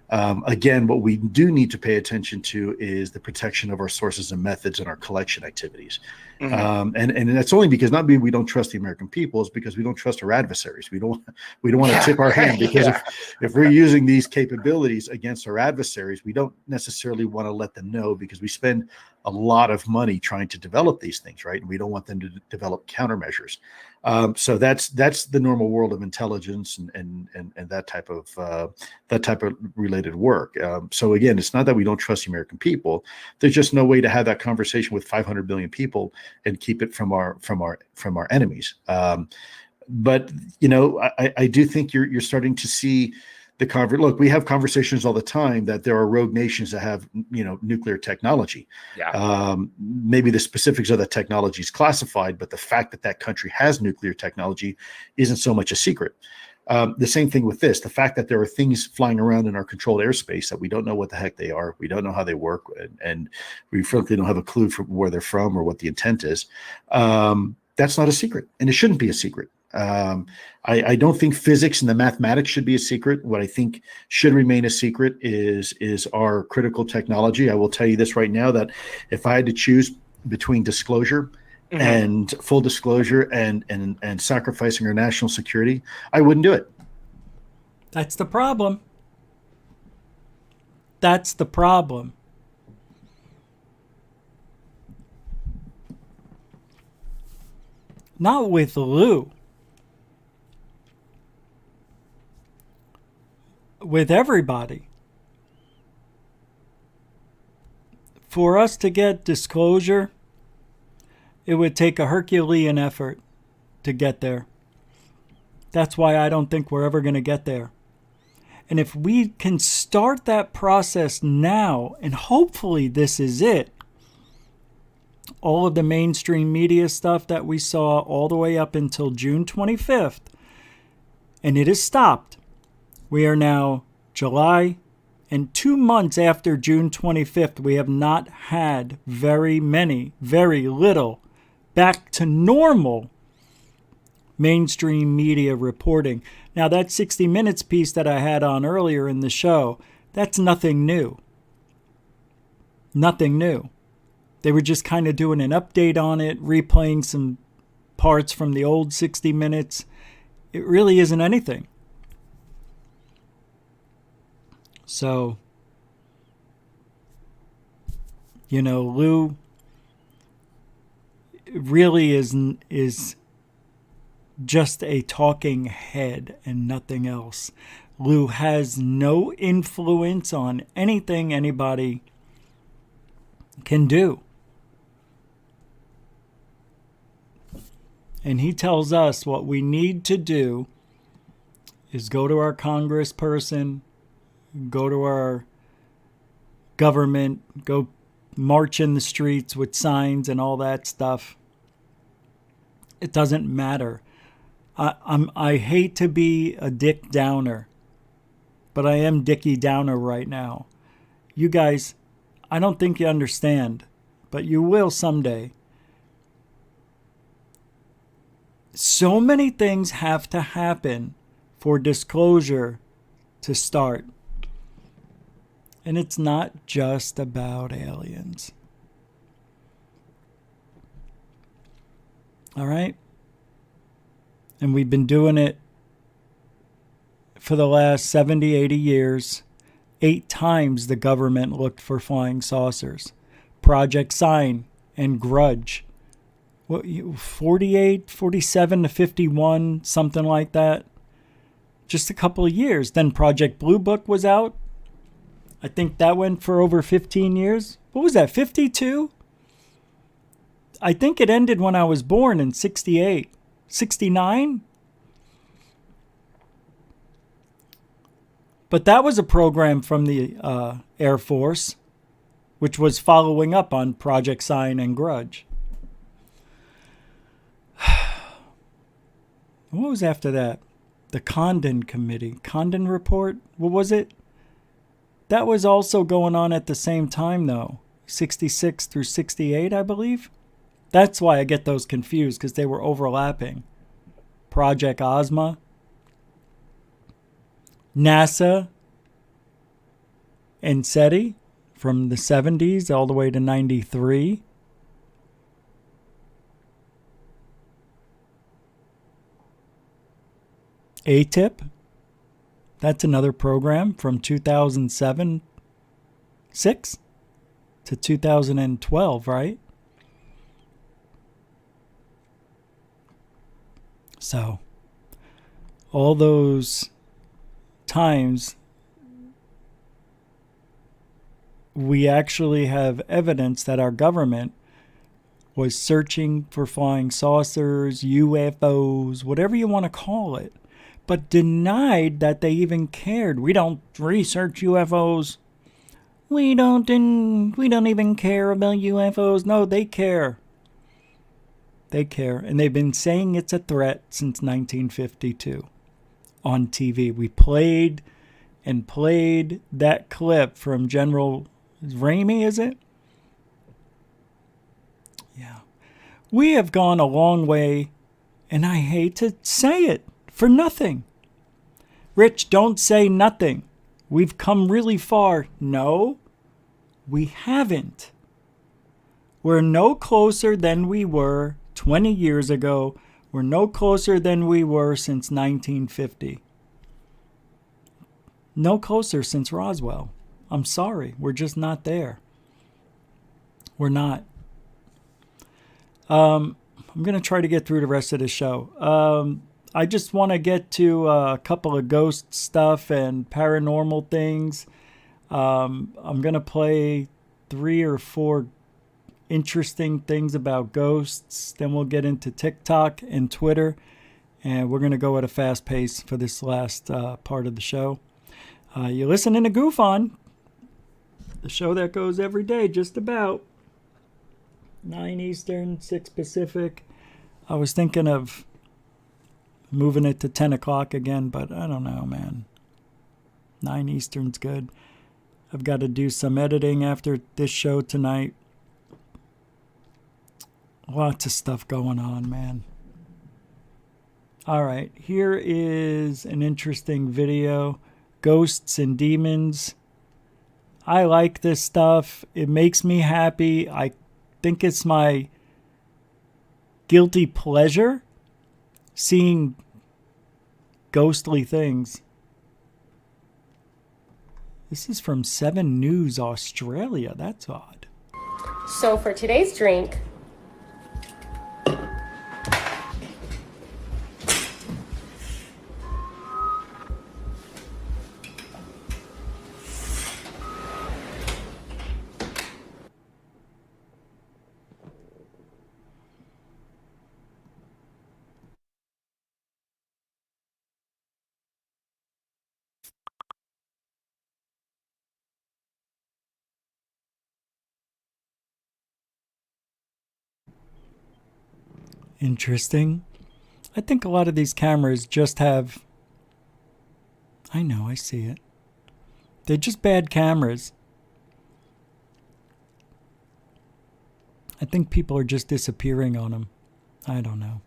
Again, what we do need to pay attention to is the protection of our sources and methods and our collection activities. And that's only because not because we don't trust the American people, it's because we don't trust our adversaries. We don't want to tip our hand, because if we're using these capabilities against our adversaries, we don't necessarily want to let them know, because we spend a lot of money trying to develop these things, right? And we don't want them to develop countermeasures. So that's the normal world of intelligence and that type of related work. So again, it's not that we don't trust the American people. There's just no way to have that conversation with 500 billion people and keep it from our enemies. But I do think you're starting to see the look. We have conversations all the time that there are rogue nations that have nuclear technology. Maybe the specifics of that technology is classified, but the fact that that country has nuclear technology isn't so much a secret. The same thing with this, the fact that there are things flying around in our controlled airspace that we don't know what the heck they are. We don't know how they work, and we frankly don't have a clue from where they're from or what the intent is. That's not a secret, and it shouldn't be a secret. I don't think physics and the mathematics should be a secret. What I think should remain a secret is our critical technology. I will tell you this right now, that if I had to choose between disclosure and full disclosure and sacrificing our national security, I wouldn't do it. That's the problem. That's the problem. Not with Lou. With everybody. For us to get disclosure, it would take a Herculean effort to get there. That's why I don't think we're ever going to get there. And if we can start that process now, and hopefully this is it, all of the mainstream media stuff that we saw all the way up until June 25th, and it has stopped. We are now July, and 2 months after June 25th, we have not had very little back to normal mainstream media reporting. Now, that 60 Minutes piece that I had on earlier in the show, that's nothing new. Nothing new. They were just kind of doing an update on it, replaying some parts from the old 60 Minutes. It really isn't anything. So, Lou really is just a talking head and nothing else. Lou has no influence on anything anybody can do. And he tells us what we need to do is go to our congressperson, go to our government, go march in the streets with signs and all that stuff. It doesn't matter. I hate to be a Dick Downer, but I am Dickie Downer right now. You guys, I don't think you understand, but you will someday. So many things have to happen for disclosure to start. And it's not just about aliens. All right? And we've been doing it for the last 70, 80 years. 8 times the government looked for flying saucers. Project Sign and Grudge. What, 48, 47 to 51, something like that. Just a couple of years. Then Project Blue Book was out. I think that went for over 15 years. What was that, 52? I think it ended when I was born in 68. 69? But that was a program from the Air Force, which was following up on Project Sign and Grudge. What was after that? The Condon Committee. Condon Report? What was it? That was also going on at the same time, though. 66 through 68, I believe. That's why I get those confused, because they were overlapping. Project Ozma. NASA and SETI from the 70s all the way to 93. AATIP. That's another program from 2007, 6 to 2012, right? So, all those times, we actually have evidence that our government was searching for flying saucers, UFOs, whatever you want to call it, but denied that they even cared. We don't research UFOs. We don't even care about UFOs. No, they care. They care. And they've been saying it's a threat since 1952 on TV. We played that clip from General Ramey, is it? Yeah. We have gone a long way, and I hate to say it, for nothing. Rich, don't say nothing. We've come really far. No, we haven't. We're no closer than we were 20 years ago. We're no closer than we were since 1950. No closer since Roswell. I'm sorry. We're just not there. We're not. I'm going to try to get through the rest of the show. I just want to get to a couple of ghost stuff and paranormal things. I'm going to play 3 or 4 interesting things about ghosts. Then we'll get into TikTok and Twitter. And we're going to go at a fast pace for this last part of the show. You're listening to GUFON, the show that goes every day, just about. 9 Eastern, 6 Pacific. I was thinking of moving it to 10 o'clock again, but I don't know, man. 9 Eastern's good. I've got to do some editing after this show tonight. Lots of stuff going on, man. All right, here is an interesting video. Ghosts and demons. I like this stuff. It makes me happy. I think it's my guilty pleasure seeing ghostly things. This is from 7 News Australia. That's odd. So for today's drink, interesting. I think a lot of these cameras just have... I know, I see it. They're just bad cameras. I think people are just disappearing on them. I don't know.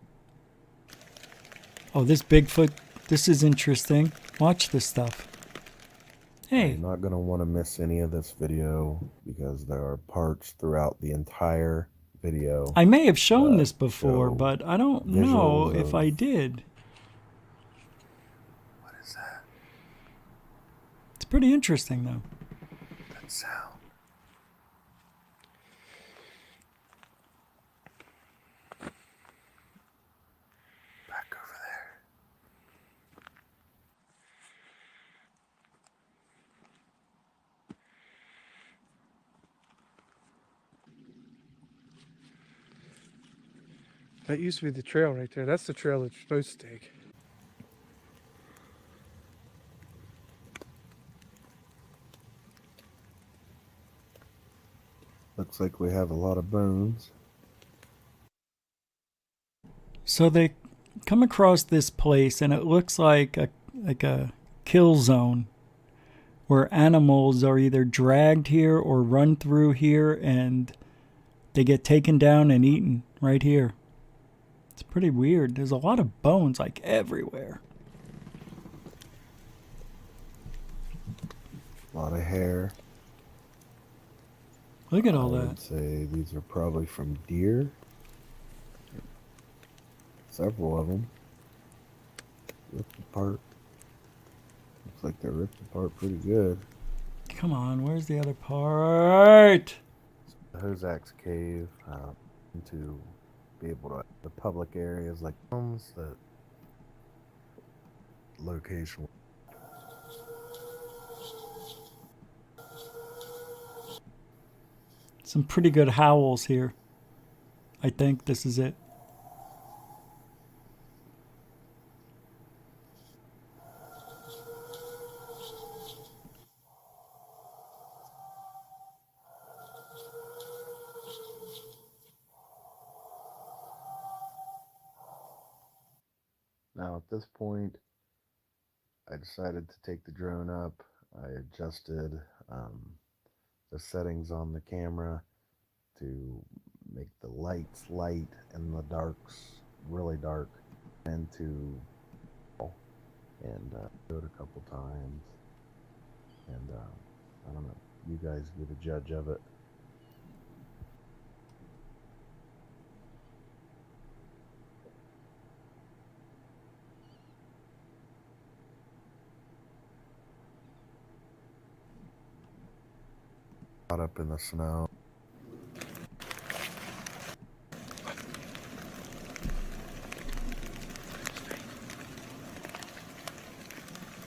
Oh, this Bigfoot, this is interesting. Watch this stuff. Hey. You're not going to want to miss any of this video because there are parts throughout the entire video. I may have shown this before, but I don't know if I did. What is that? It's pretty interesting, though. That sound. Back over there. That used to be the trail right there. That's the trail that you're supposed to take. Looks like we have a lot of bones. So they come across this place, and it looks like a kill zone where animals are either dragged here or run through here, and they get taken down and eaten right here. It's pretty weird. There's a lot of bones, like, everywhere. A lot of hair. Look at all that. I would say these are probably from deer. Several of them. Ripped apart. Looks like they're ripped apart pretty good. Come on, where's the other part? Hozak's cave, to be able to, the public areas like homes, that location. Some pretty good howls here. I think this is it. Now at this point, I decided to take the drone up. I adjusted the settings on the camera to make the lights light and the darks really dark, and to do it a couple times, and I don't know, you guys be the judge of it. Up in the snow.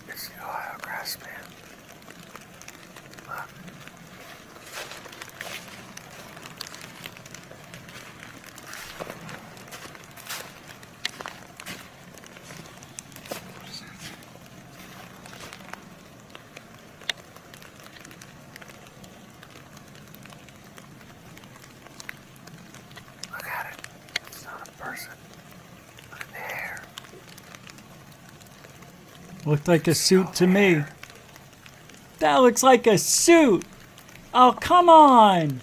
It's the Ohio grass, man. Look. Looked like a suit to me. That looks like a suit. Oh, come on.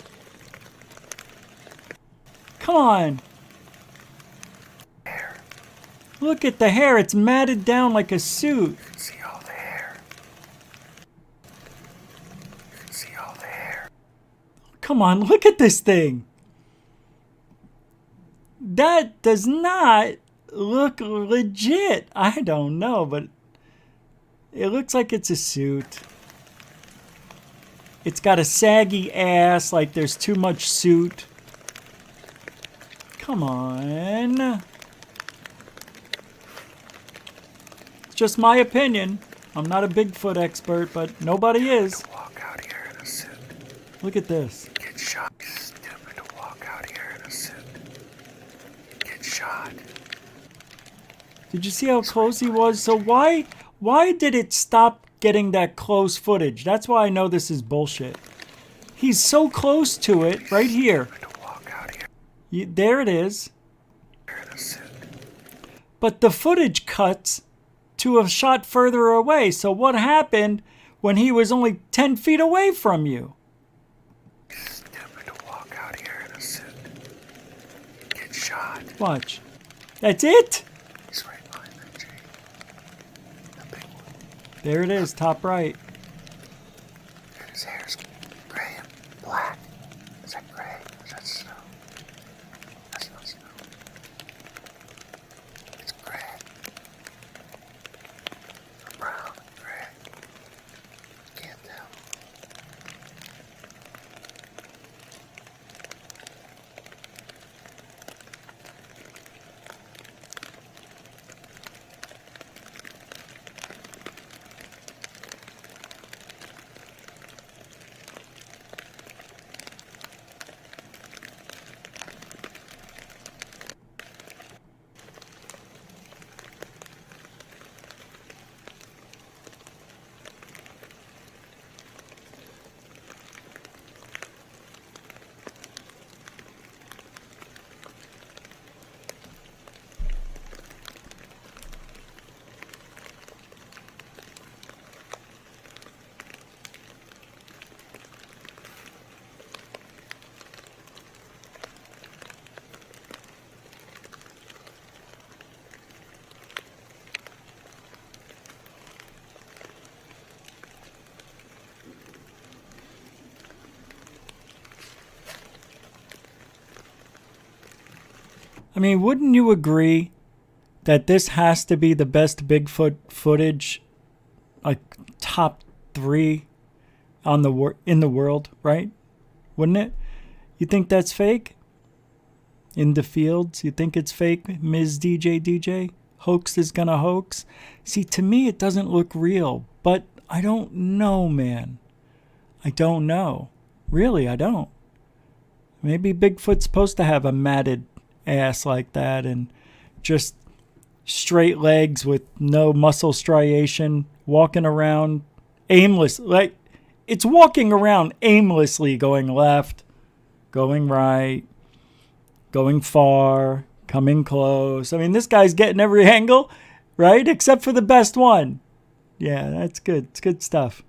Come on. Look at the hair. It's matted down like a suit. You can see all the hair. You can see all the hair. Come on, look at this thing. That does not look legit. I don't know, but it looks like it's a suit. It's got a saggy ass, like there's too much suit. Come on. It's just my opinion. I'm not a Bigfoot expert, but nobody is. Walk out here in a suit. Look at this. Get shot. It's stupid to walk out here in a suit. Get shot. Did you see how close he was? So why did it stop getting that close footage? That's why I know this is bullshit. He's so close to it right here. To walk out here. There it is. In a but the footage cuts to a shot further away. So what happened when he was only 10 feet away from you? Stupid to walk out here in a suit. Get shot. Watch. That's it? He's right behind that tree. The big one. There it is, top right. And his hair's gray and black. Is that gray? Is that snow? That's not snow. It's gray. Brown and gray. Can't tell. I mean, wouldn't you agree that this has to be the best Bigfoot footage, like top 3 on in the world, right? Wouldn't it? You think that's fake? In the fields, you think it's fake, Ms. DJ? Hoax is gonna hoax? See, to me, it doesn't look real, but I don't know, man. I don't know. Really, I don't. Maybe Bigfoot's supposed to have a matted ass like that and just straight legs with no muscle striation, walking around aimless. Like, it's walking around aimlessly, going left, going right, going far, coming close. I mean, this guy's getting every angle, right? Except for the best one. Yeah, that's good. It's good stuff.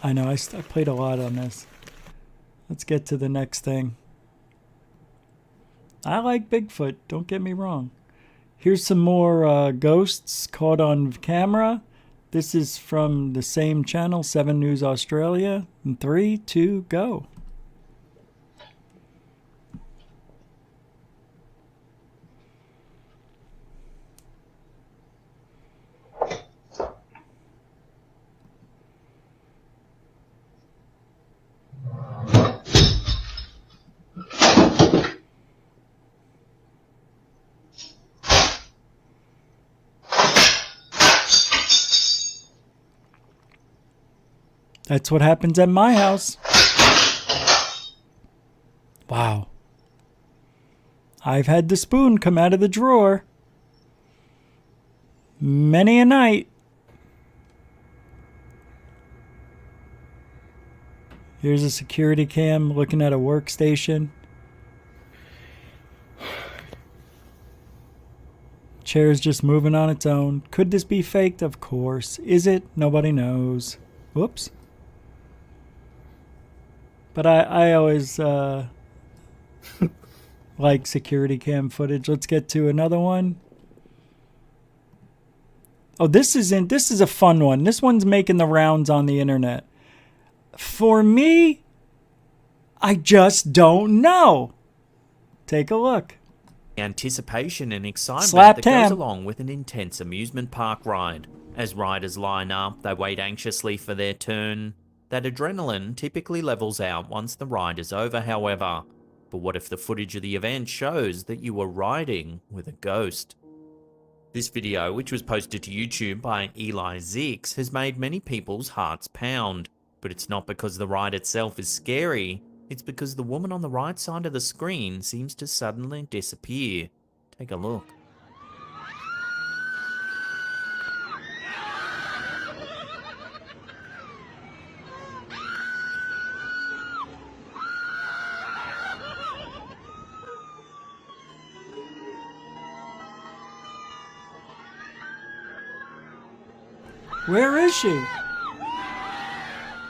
I know, I played a lot on this. Let's get to the next thing. I like Bigfoot, don't get me wrong. Here's some more ghosts caught on camera. This is from the same channel, 7 News Australia. In 3, 2, go. That's what happens at my house. Wow. I've had the spoon come out of the drawer many a night. Here's a security cam looking at a workstation. Chair's just moving on its own. Could this be faked? Of course. Is it? Nobody knows. Whoops. But I always like security cam footage. Let's get to another one. Oh, this is a fun one. This one's making the rounds on the internet. For me, I just don't know. Take a look. Anticipation and excitement Slap that Tam. goes along with an intense amusement park ride. As riders line up, they wait anxiously for their turn. That adrenaline typically levels out once the ride is over, however. But what if the footage of the event shows that you were riding with a ghost? This video, which was posted to YouTube by Eli Zix, has made many people's hearts pound. But it's not because the ride itself is scary, it's because the woman on the right side of the screen seems to suddenly disappear. Take a look. Where is she?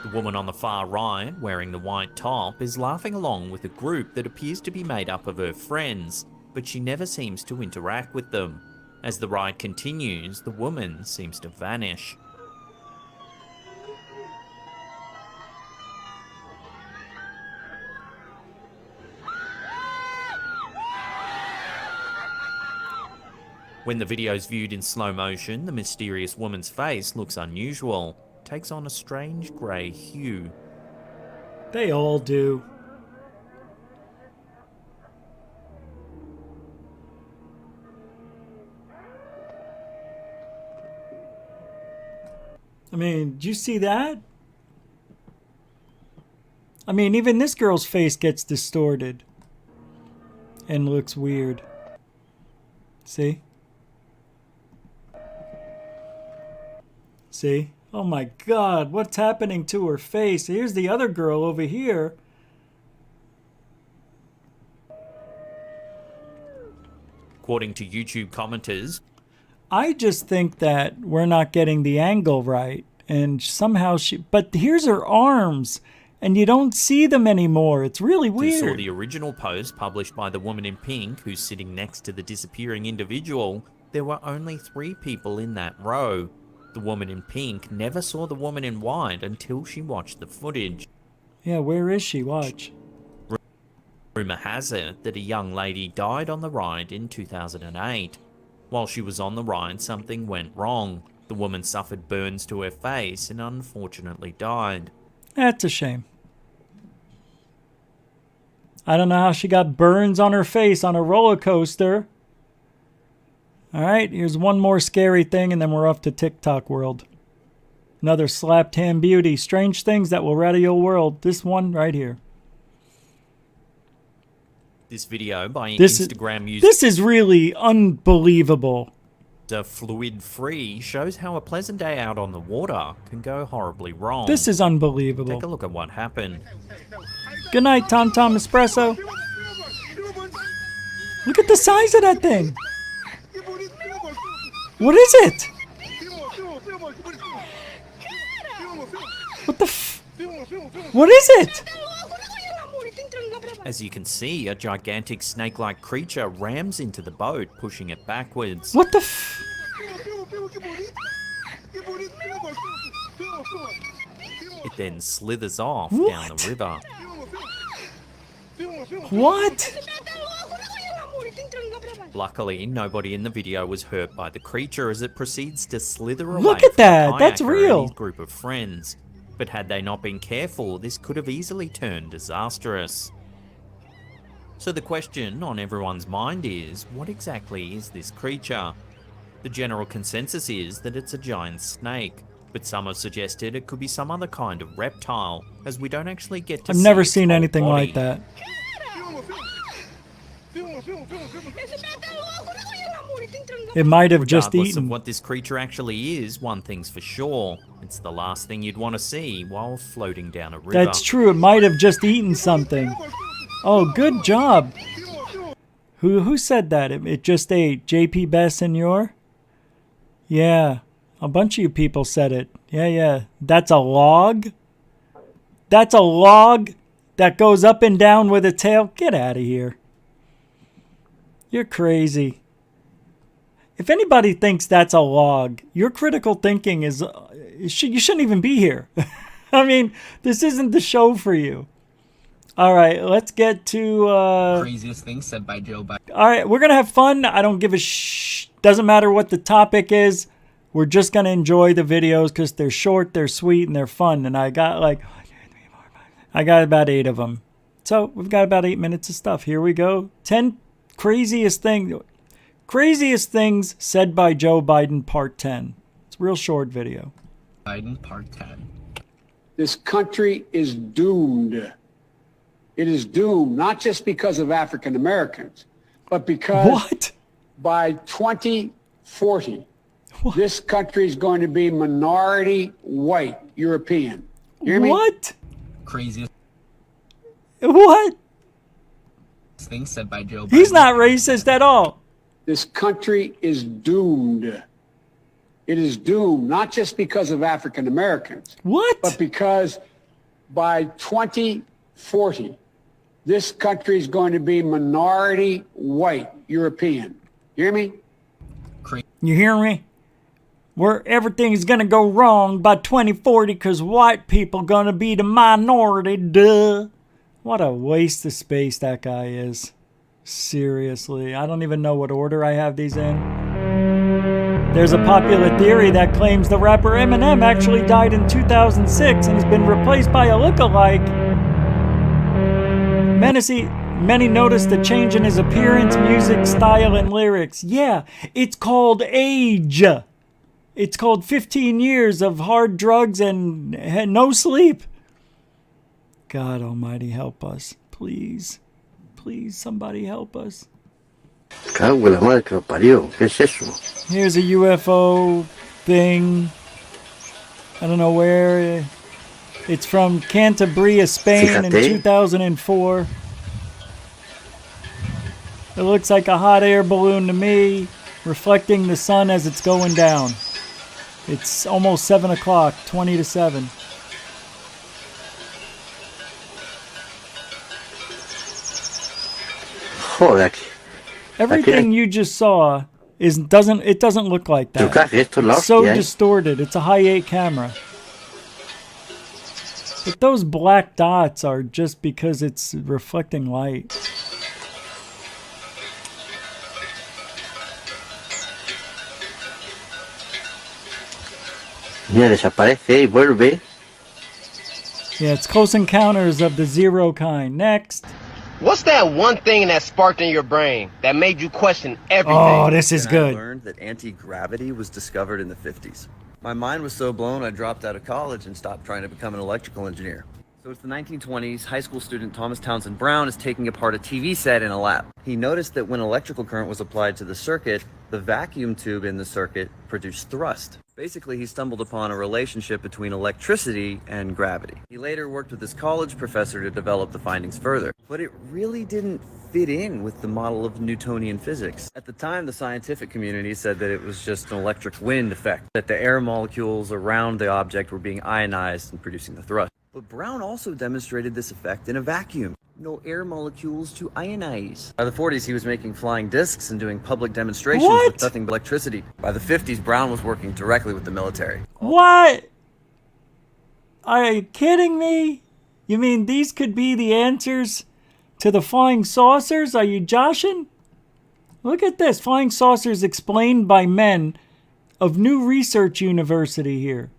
The woman on the far right, wearing the white top, is laughing along with a group that appears to be made up of her friends, but she never seems to interact with them. As the ride continues, the woman seems to vanish. When the video is viewed in slow motion, the mysterious woman's face looks unusual, takes on a strange grey hue. They all do. I mean, did you see that? I mean, even this girl's face gets distorted and looks weird. See? See? Oh my God, what's happening to her face? Here's the other girl over here. According to YouTube commenters, I just think that we're not getting the angle right. And somehow but here's her arms. And you don't see them anymore. It's really weird. Who saw the original post published by the woman in pink who's sitting next to the disappearing individual, there were only 3 people in that row. The woman in pink never saw the woman in white until she watched the footage. Yeah, where is she? Watch. Rumor has it that a young lady died on the ride in 2008. While she was on the ride, something went wrong. The woman suffered burns to her face and unfortunately died. That's a shame. I don't know how she got burns on her face on a roller coaster. All right, here's one more scary thing, and then we're off to TikTok world. Another slapped hand beauty. Strange things that will rattle your world. This one right here. This video by Instagram user... This is really unbelievable. Fluid Free shows how a pleasant day out on the water can go horribly wrong. This is unbelievable. Take a look at what happened. Good night, Tom Tom Espresso. Look at the size of that thing. What is it? What the What is it? As you can see, a gigantic snake-like creature rams into the boat, pushing it backwards. What the It then slithers off down the river. What? Luckily, nobody in the video was hurt by the creature as it proceeds to slither away. Look at from that! the That's kayaker real. and his group of friends. But had they not been careful, this could have easily turned disastrous. So the question on everyone's mind is, what exactly is this creature? The general consensus is that it's a giant snake, but some have suggested it could be some other kind of reptile, as we don't actually get to I've see never its seen whole anything body. like that. It might have just Regardless eaten. of what this creature actually is, one thing's for sure. It's the last thing you'd want to see while floating down a river. That's true. It might have just eaten something. Oh, good job. Who said that? It just ate. JP Bess and your? Yeah. A bunch of you people said it. Yeah. That's a log? That's a log that goes up and down with a tail? Get out of here. You're crazy. If anybody thinks that's a log, your critical thinking is... you shouldn't even be here. I mean, this isn't the show for you. All right, let's get to... Craziest thing said by Joe Biden. All right, we're going to have fun. I don't give a Doesn't matter what the topic is. We're just going to enjoy the videos because they're short, they're sweet, and they're fun. And I got about 8 of them. So we've got about 8 minutes of stuff. Here we go. 10 craziest things said by Joe Biden, part 10. It's a real short video. Biden, part 10. This country is doomed. It is doomed, not just because of African Americans, but because by 2040, this country is going to be minority white European. You hear me? What? Craziest What? thing said by Joe Biden. He's not racist at all. This country is doomed. It is doomed, not just because of African Americans. What? But because by 2040, this country is going to be minority white European. You hear me? You hear me? Where everything's gonna go wrong by 2040 because white people gonna be the minority, duh. What a waste of space that guy is. Seriously, I don't even know what order I have these in. There's a popular theory that claims the rapper Eminem actually died in 2006 and has been replaced by a lookalike. Many noticed the change in his appearance, music, style, and lyrics. Yeah, it's called age. It's called 15 years of hard drugs and no sleep. God almighty, help us. Please. Please, somebody help us. Cago en la madre que lo parió. ¿Qué es eso? Here's a UFO thing. I don't know where. It's from Cantabria, Spain in 2004. It looks like a hot air balloon to me, reflecting the sun as it's going down. It's almost 7 o'clock, 20 to 7. Everything you just saw doesn't look like that. It's so distorted. It's a high 8 camera. But those black dots are just because it's reflecting light. Mira, desaparece y vuelve. Yeah, it's Close Encounters of the Zero kind. Next. What's that one thing that sparked in your brain that made you question everything? Oh, this is good. I learned that anti-gravity was discovered in the 50s. My mind was so blown, I dropped out of college and stopped trying to become an electrical engineer. So it's the 1920s, high school student Thomas Townsend Brown is taking apart a TV set in a lab. He noticed that when electrical current was applied to the circuit, the vacuum tube in the circuit produced thrust. Basically, he stumbled upon a relationship between electricity and gravity. He later worked with his college professor to develop the findings further, but it really didn't fit in with the model of Newtonian physics. At the time, the scientific community said that it was just an electric wind effect, that the air molecules around the object were being ionized and producing the thrust. But Brown also demonstrated this effect in a vacuum. No air molecules to ionize. By the 40s, he was making flying discs and doing public demonstrations with nothing but electricity. By the 50s, Brown was working directly with the military. What? Are you kidding me? You mean these could be the answers to the flying saucers? Are you joshing? Look at this. Flying saucers explained by men of New Research University here.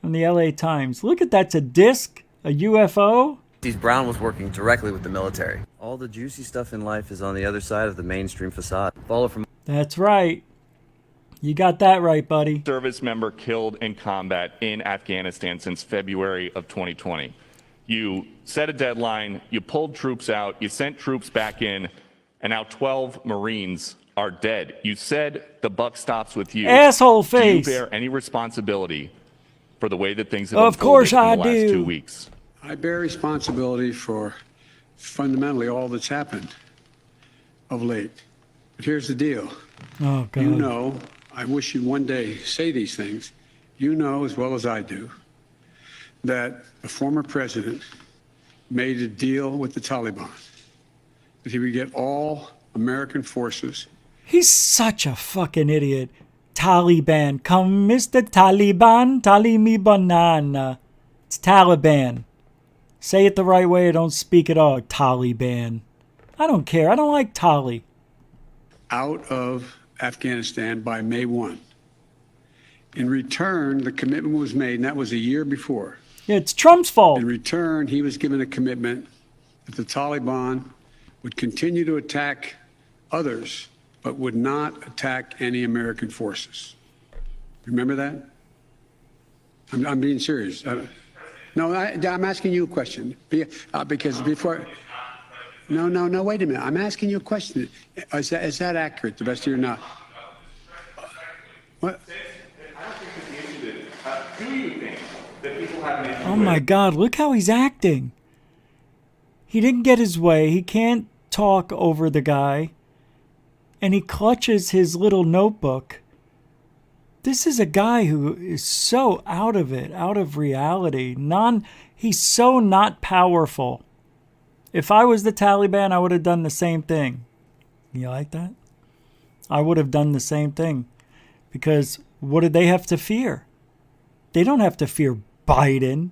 From the LA Times. Look at that's a disc, a UFO. Brown was working directly with the military. All the juicy stuff in life is on the other side of the mainstream facade. Follow from. That's right. You got that right, buddy. Service member killed in combat in Afghanistan since February of 2020. You set a deadline, you pulled troops out, you sent troops back in, and now 12 Marines are dead. You said the buck stops with you. Asshole face. Do you bear any responsibility for the way that things have of course unfolded I in the last do. 2 weeks? I bear responsibility for fundamentally all that's happened of late. But here's the deal. Oh, God. You know, I wish you'd one day say these things. You know as well as I do that the former president made a deal with the Taliban that he would get all American forces. He's such a fucking idiot. Taliban. Come, Mr. Taliban, tali me banana. It's Taliban. Say it the right way or don't speak at all. Taliban. I don't care. I don't like Tali. Out of Afghanistan by May 1. In return, the commitment was made, and that was a year before. Yeah, it's Trump's fault. In return, he was given a commitment that the Taliban would continue to attack others, but would not attack any American forces. Remember that? I'm being serious. No, I'm asking you a question. Because before... No, wait a minute. I'm asking you a question. Is that accurate, the best of your knowledge? What? Oh my God, look how he's acting. He didn't get his way. He can't talk over the guy. And he clutches his little notebook. This is a guy who is so out of it, out of reality. He's so not powerful. If I was the Taliban, I would have done the same thing. You like that? I would have done the same thing. Because what do they have to fear? They don't have to fear Biden.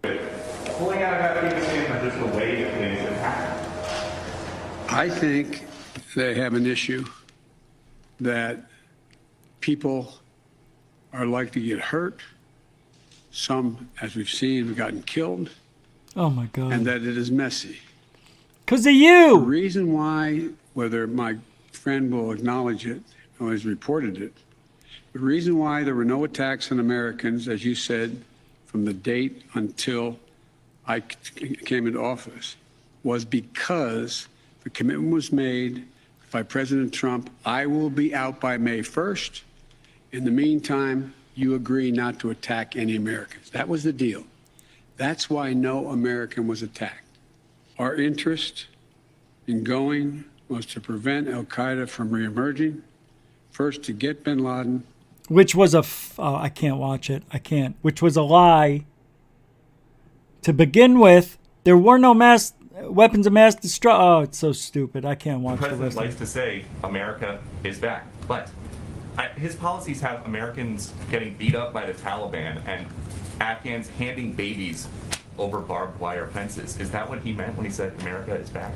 Pulling out of Afghanistan is just the way that things have happened. I think they have an issue that people are likely to get hurt. Some, as we've seen, have gotten killed. Oh my God. And that it is messy. Because of you. The reason why, whether my friend will acknowledge it or has reported it, the reason why there were no attacks on Americans, as you said, from the date until I came into office, was because the commitment was made by President Trump, I will be out by May 1st. In the meantime, you agree not to attack any Americans. That was the deal. That's why no American was attacked. Our interest in going was to prevent al-Qaeda from reemerging, first to get bin Laden. Which was I can't watch it. I can't. Which was a lie. To begin with, there were no weapons of mass destruction. Oh, it's so stupid. I can't watch The the president rest of likes it. to say America is back, but his policies have Americans getting beat up by the Taliban and Afghans handing babies over barbed wire fences. Is that what he meant when he said America is back?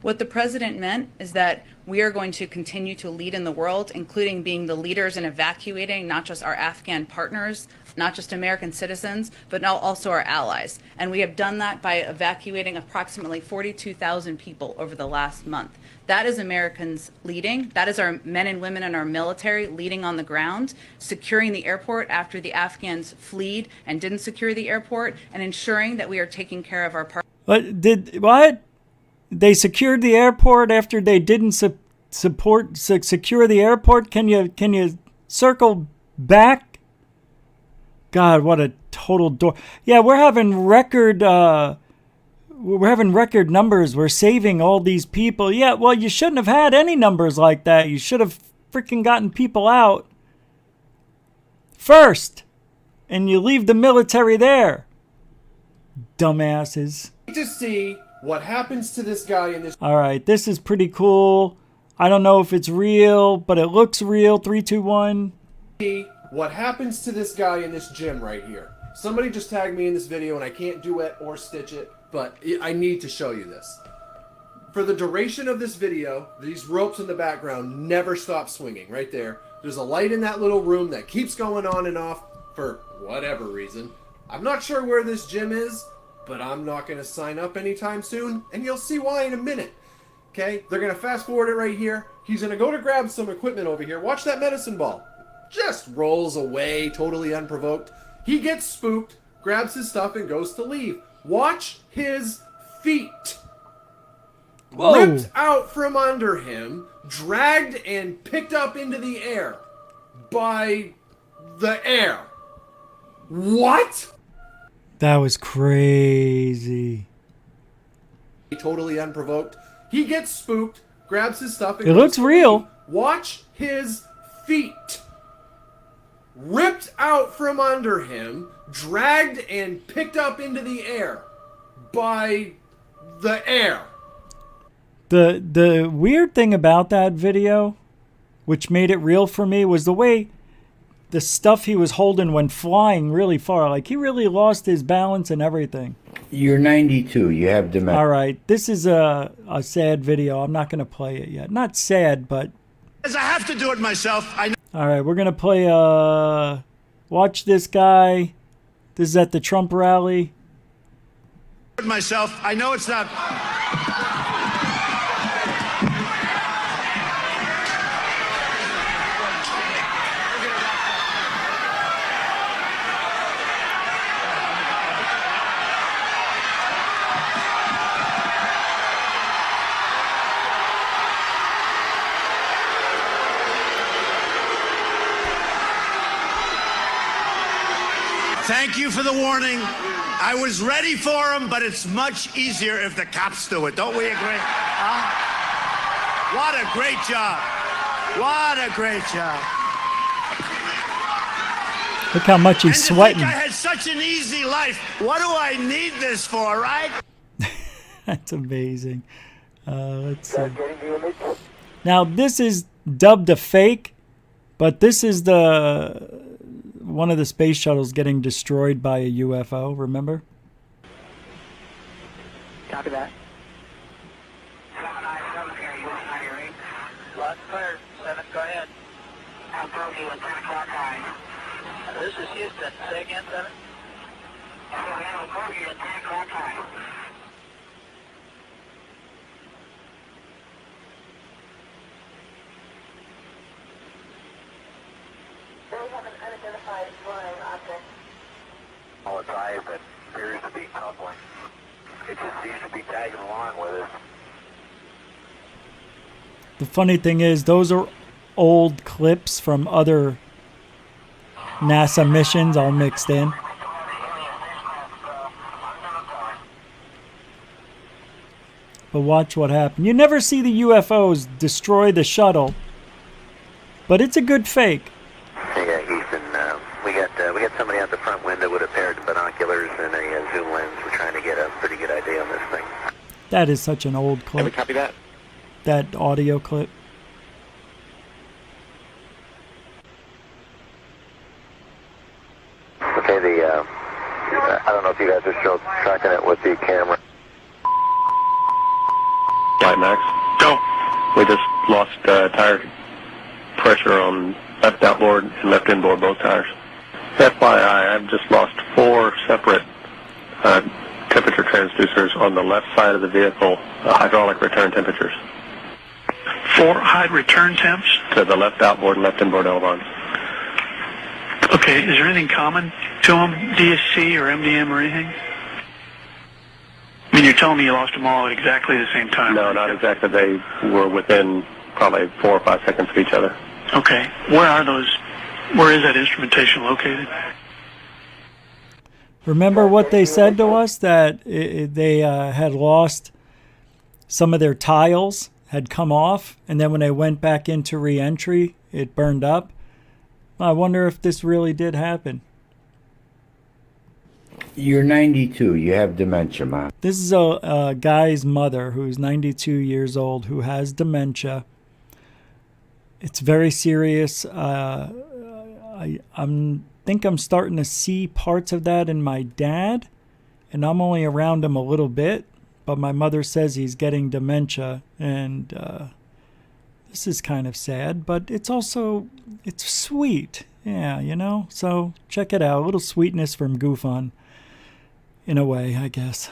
What the president meant is that we are going to continue to lead in the world, including being the leaders in evacuating not just our Afghan partners, not just American citizens, but now also our allies. And we have done that by evacuating approximately 42,000 people over the last month. That is Americans leading. That is our men and women in our military leading on the ground, securing the airport after the Afghans fled and didn't secure the airport, and ensuring that we are taking care of our partners. What? They secured the airport after they didn't secure the airport? Can you circle back? God, what a total door. Yeah, we're having record numbers. We're saving all these people. Yeah, well, you shouldn't have had any numbers like that. You should have freaking gotten people out first, and you leave the military there. Dumbasses. To see what happens to this guy in this. All right, this is pretty cool. I don't know if it's real, but it looks real. 3, 2, 1. See what happens to this guy in this gym right here. Somebody just tagged me in this video, and I can't do it or stitch it, but I need to show you this. For the duration of this video, these ropes in the background never stop swinging. Right there. There's a light in that little room that keeps going on and off for whatever reason. I'm not sure where this gym is, but I'm not going to sign up anytime soon, and you'll see why in a minute. Okay? They're going to fast forward it right here. He's going to go to grab some equipment over here. Watch that medicine ball. Just rolls away, totally unprovoked. He gets spooked, grabs his stuff, and goes to leave. Watch his feet. Whoa. Ripped out from under him, dragged and picked up into the air by the air. What? That was crazy. Totally unprovoked. He gets spooked, grabs his stuff, and It looks real. Watch his feet. Ripped out from under him, dragged and picked up into the air by the air. The weird thing about that video, which made it real for me, was the way the stuff he was holding went flying really far. Like, he really lost his balance and everything. You're 92. You have dementia. All right, this is a sad video. I'm not going to play it yet. Not sad, but... As I have to do it myself, I know. All right, we're going to play... watch this guy. This is at the Trump rally. Myself, I know it's not... Thank you for the warning. I was ready for him, but it's much easier if the cops do it. Don't we agree? Huh? What a great job. What a great job. Look how much he's sweating. I had such an easy life. What do I need this for, right? That's amazing. Let's see. Now, this is dubbed a fake, but this is one of the space shuttles getting destroyed by a UFO, remember? Copy that. Lots clear. 7, go ahead. I'm bogey with 10 o'clock high. This is Houston. Say again, 7. I'm bogey at 10 o'clock high. They have an unidentified flying object. All its eyes that appears to be tumbling. It just seems to be tagging along with us. The funny thing is, those are old clips from other NASA missions all mixed in. But watch what happened. You never see the UFOs destroy the shuttle, but it's a good fake. Hey, Houston, we got somebody out the front window with a pair of binoculars and a zoom lens. We're trying to get a pretty good idea on this thing. That is such an old clip. Can we copy that? That audio clip. Okay, I don't know if you guys are still tracking it with the camera. Flight Max. Go. We just lost tire pressure on left outboard and left inboard, both tires. FYI, I've just lost 4 separate temperature transducers on the left side of the vehicle, hydraulic return temperatures. 4 high return temps? To the left outboard and left inboard elevons. Okay, is there anything common to them, DSC or MDM or anything? I mean, you're telling me you lost them all at exactly the same time? No, not exactly. They were within probably 4 or 5 seconds of each other. Okay, where is that instrumentation located? Remember what they said to us, that they had lost some of their tiles, had come off, and then when they went back into re-entry, it burned up. I wonder if this really did happen. You're 92. You have dementia, Mom. This is a guy's mother who's 92 years old who has dementia. It's very serious. I think I'm starting to see parts of that in my dad, and I'm only around him a little bit, but my mother says he's getting dementia, and this is kind of sad, but it's sweet. Yeah, you know? So check it out. A little sweetness from GUFON, in a way, I guess.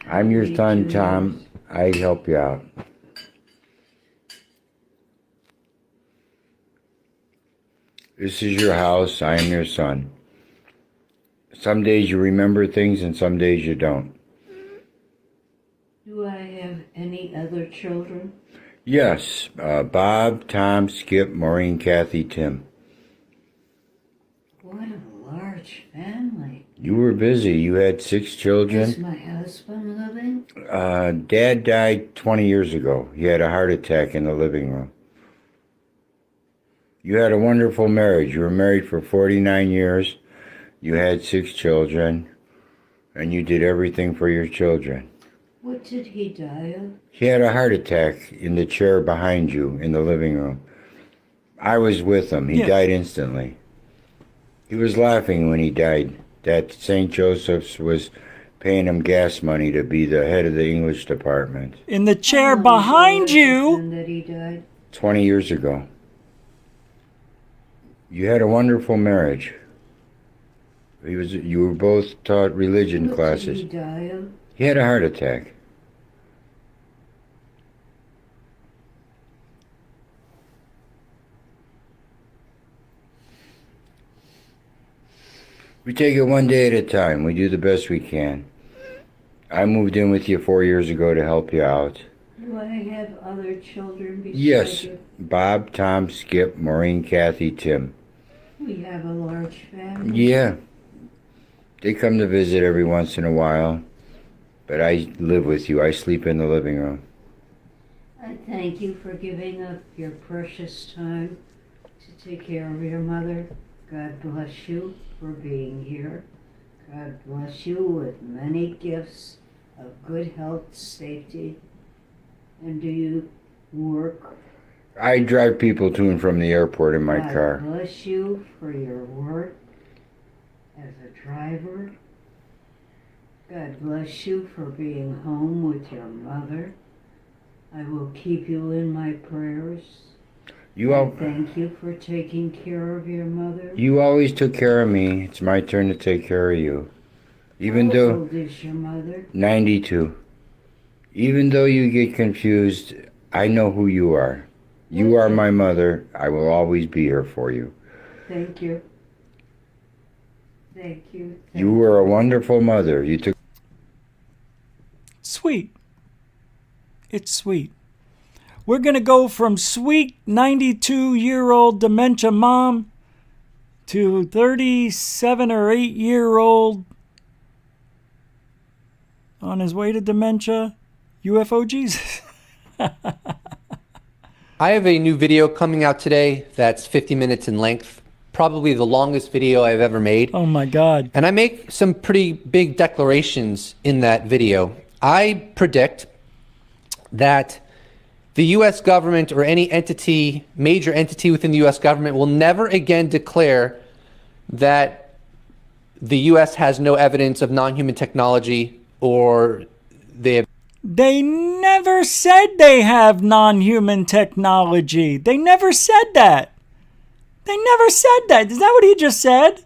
I'm your son, Tom. I help you out. This is your house. I am your son. Some days you remember things and some days you don't. Do I have any other children? Yes. Bob, Tom, Skip, Maureen, Kathy, Tim. What a large family. You were busy. You had 6 children. Is my husband living? Dad died 20 years ago. He had a heart attack in the living room. You had a wonderful marriage. You were married for 49 years. You had 6 children. And you did everything for your children. What did he die of? He had a heart attack in the chair behind you in the living room. I was with him. He died instantly. He was laughing when he died. That St. Joseph's was paying him gas money to be the head of the English department. In the chair behind you? That he died? 20 years ago. You had a wonderful marriage. You were both taught religion classes. What did he die of? He had a heart attack. We take it one day at a time. We do the best we can. I moved in with you 4 years ago to help you out. Do I have other children besides Yes. you? Bob, Tom, Skip, Maureen, Kathy, Tim. We have a large family. Yeah. They come to visit every once in a while. But I live with you. I sleep in the living room. I thank you for giving up your precious time to take care of your mother. God bless you for being here. God bless you with many gifts of good health, safety. And do you work? I drive people to and from the airport in my car. God bless you for your work as a driver. God bless you for being home with your mother. I will keep you in my prayers. Thank you for taking care of your mother. You always took care of me. It's my turn to take care of you. Even How though old is your mother? 92. Even though you get confused, I know who you are. You are my mother. I will always be here for you. Thank you. Thank you. You were a wonderful mother. You took. Sweet. It's sweet. We're going to go from sweet 92-year-old dementia mom to 37 or 8-year-old on his way to dementia, UFO Jesus. I have a new video coming out today that's 50 minutes in length, probably the longest video I've ever made. Oh my God. And I make some pretty big declarations in that video. I predict that the U.S. government or any entity, major entity within the U.S. government will never again declare that the U.S. has no evidence of non-human technology or they never said they have non-human technology. They never said that. They never said that. Is that what he just said?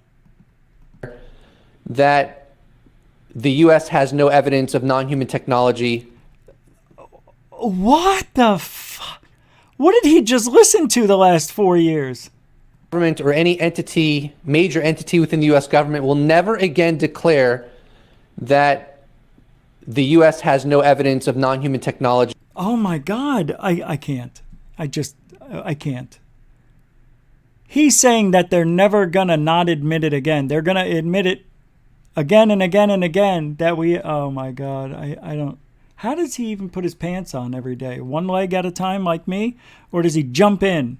That the U.S. has no evidence of non-human technology. What the fuck? What did he just listen to the last 4 years? Government or any entity, major entity within the U.S. government will never again declare that the U.S. has no evidence of non-human technology. Oh my God. I can't. I can't. He's saying that they're never going to not admit it again. They're going to admit it again and again and again that oh my God. I don't. How does he even put his pants on every day? One leg at a time like me? Or does he jump in?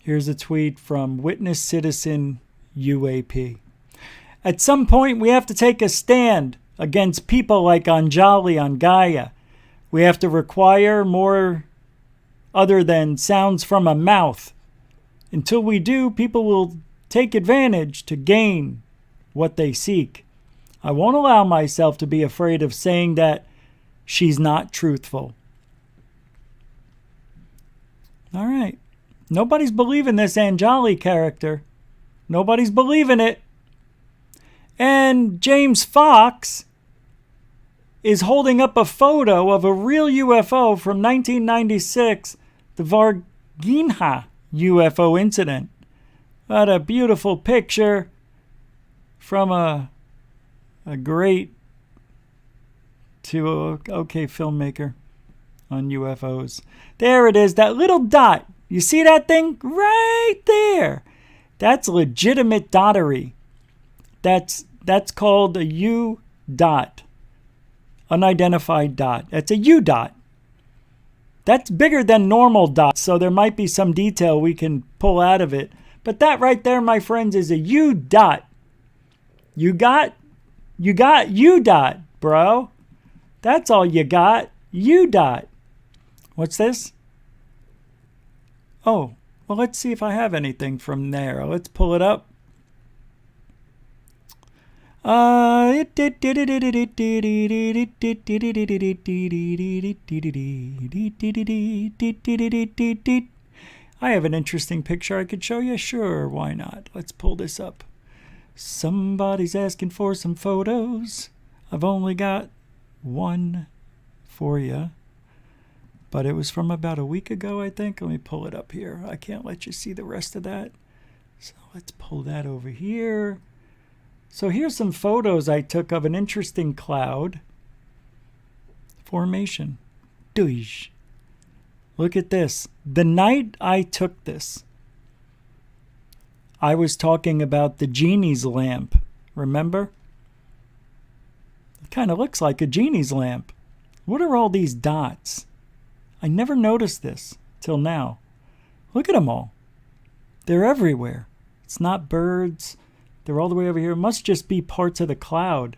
Here's a tweet from Witness Citizen UAP. At some point, we have to take a stand against people like Anjali on Gaia. We have to require more other than sounds from a mouth. Until we do, people will take advantage to gain what they seek. I won't allow myself to be afraid of saying that she's not truthful. All right. Nobody's believing this Anjali character. Nobody's believing it. And James Fox is holding up a photo of a real UFO from 1996, the Varginha UFO incident. What a beautiful picture from a great to okay filmmaker on UFOs. There it is, that little dot. You see that thing right there? That's legitimate dottery. That's called a U dot. Unidentified dot. That's a U dot. That's bigger than normal dots, so there might be some detail we can pull out of it. But that right there, my friends, is a U dot. You got U dot, bro. That's all you got. U dot. What's this? Oh, well, let's see if I have anything from there. Let's pull it up. I have an interesting picture I could show you. Sure, why not? Let's pull this up. Somebody's asking for some photos. I've only got one for you. But it was from about a week ago, I think. Let me pull it up here. I can't let you see the rest of that. So let's pull that over here. So here's some photos I took of an interesting cloud formation. Doige. Look at this. The night I took this, I was talking about the genie's lamp. Remember? It kind of looks like a genie's lamp. What are all these dots? I never noticed this till now. Look at them all. They're everywhere. It's not birds. They're all the way over here. It must just be parts of the cloud.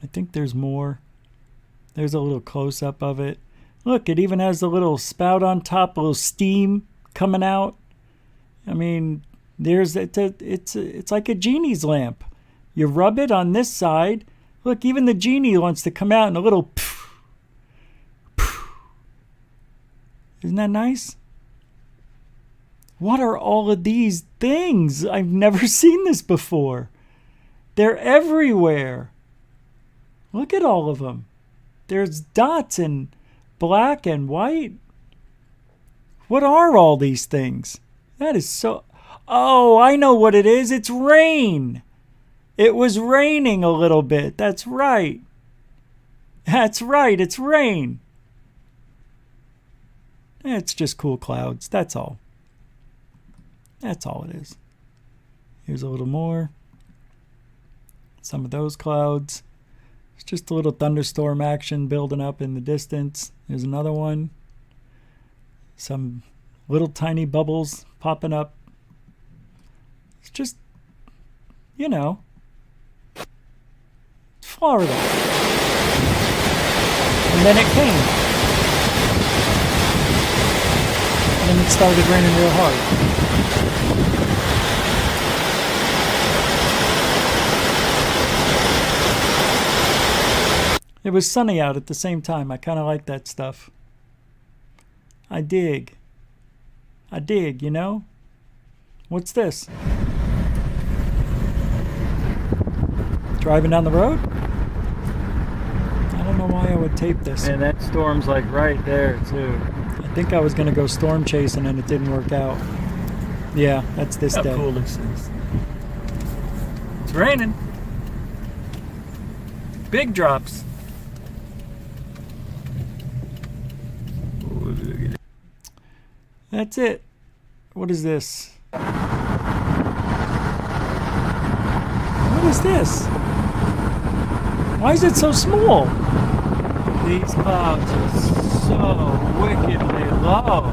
I think there's more. There's a little close-up of it. Look, it even has the little spout on top, a little steam coming out. I mean, it's like a genie's lamp. You rub it on this side. Look, even the genie wants to come out in a little poof, poof. Isn't that nice? What are all of these things? I've never seen this before. They're everywhere. Look at all of them. There's dots in black and white. What are all these things? That is so... Oh, I know what it is. It's rain. It was raining a little bit. That's right. That's right. It's rain. It's just cool clouds. That's all. That's all it is. Here's a little more. Some of those clouds. It's just a little thunderstorm action building up in the distance. Here's another one. Some little tiny bubbles popping up. It's just, you know, Florida. And then it came. And then it started raining real hard. It was sunny out at the same time. I kind of like that stuff. I dig, you know? What's this? Driving down the road? I don't know why I would tape this. And that storm's like right there too. I think I was going to go storm chasing and it didn't work out. Yeah, that's this day. How cool this is. It's raining. Big drops. That's it. What is this? What is this? Why is it so small? These clouds are so wickedly low.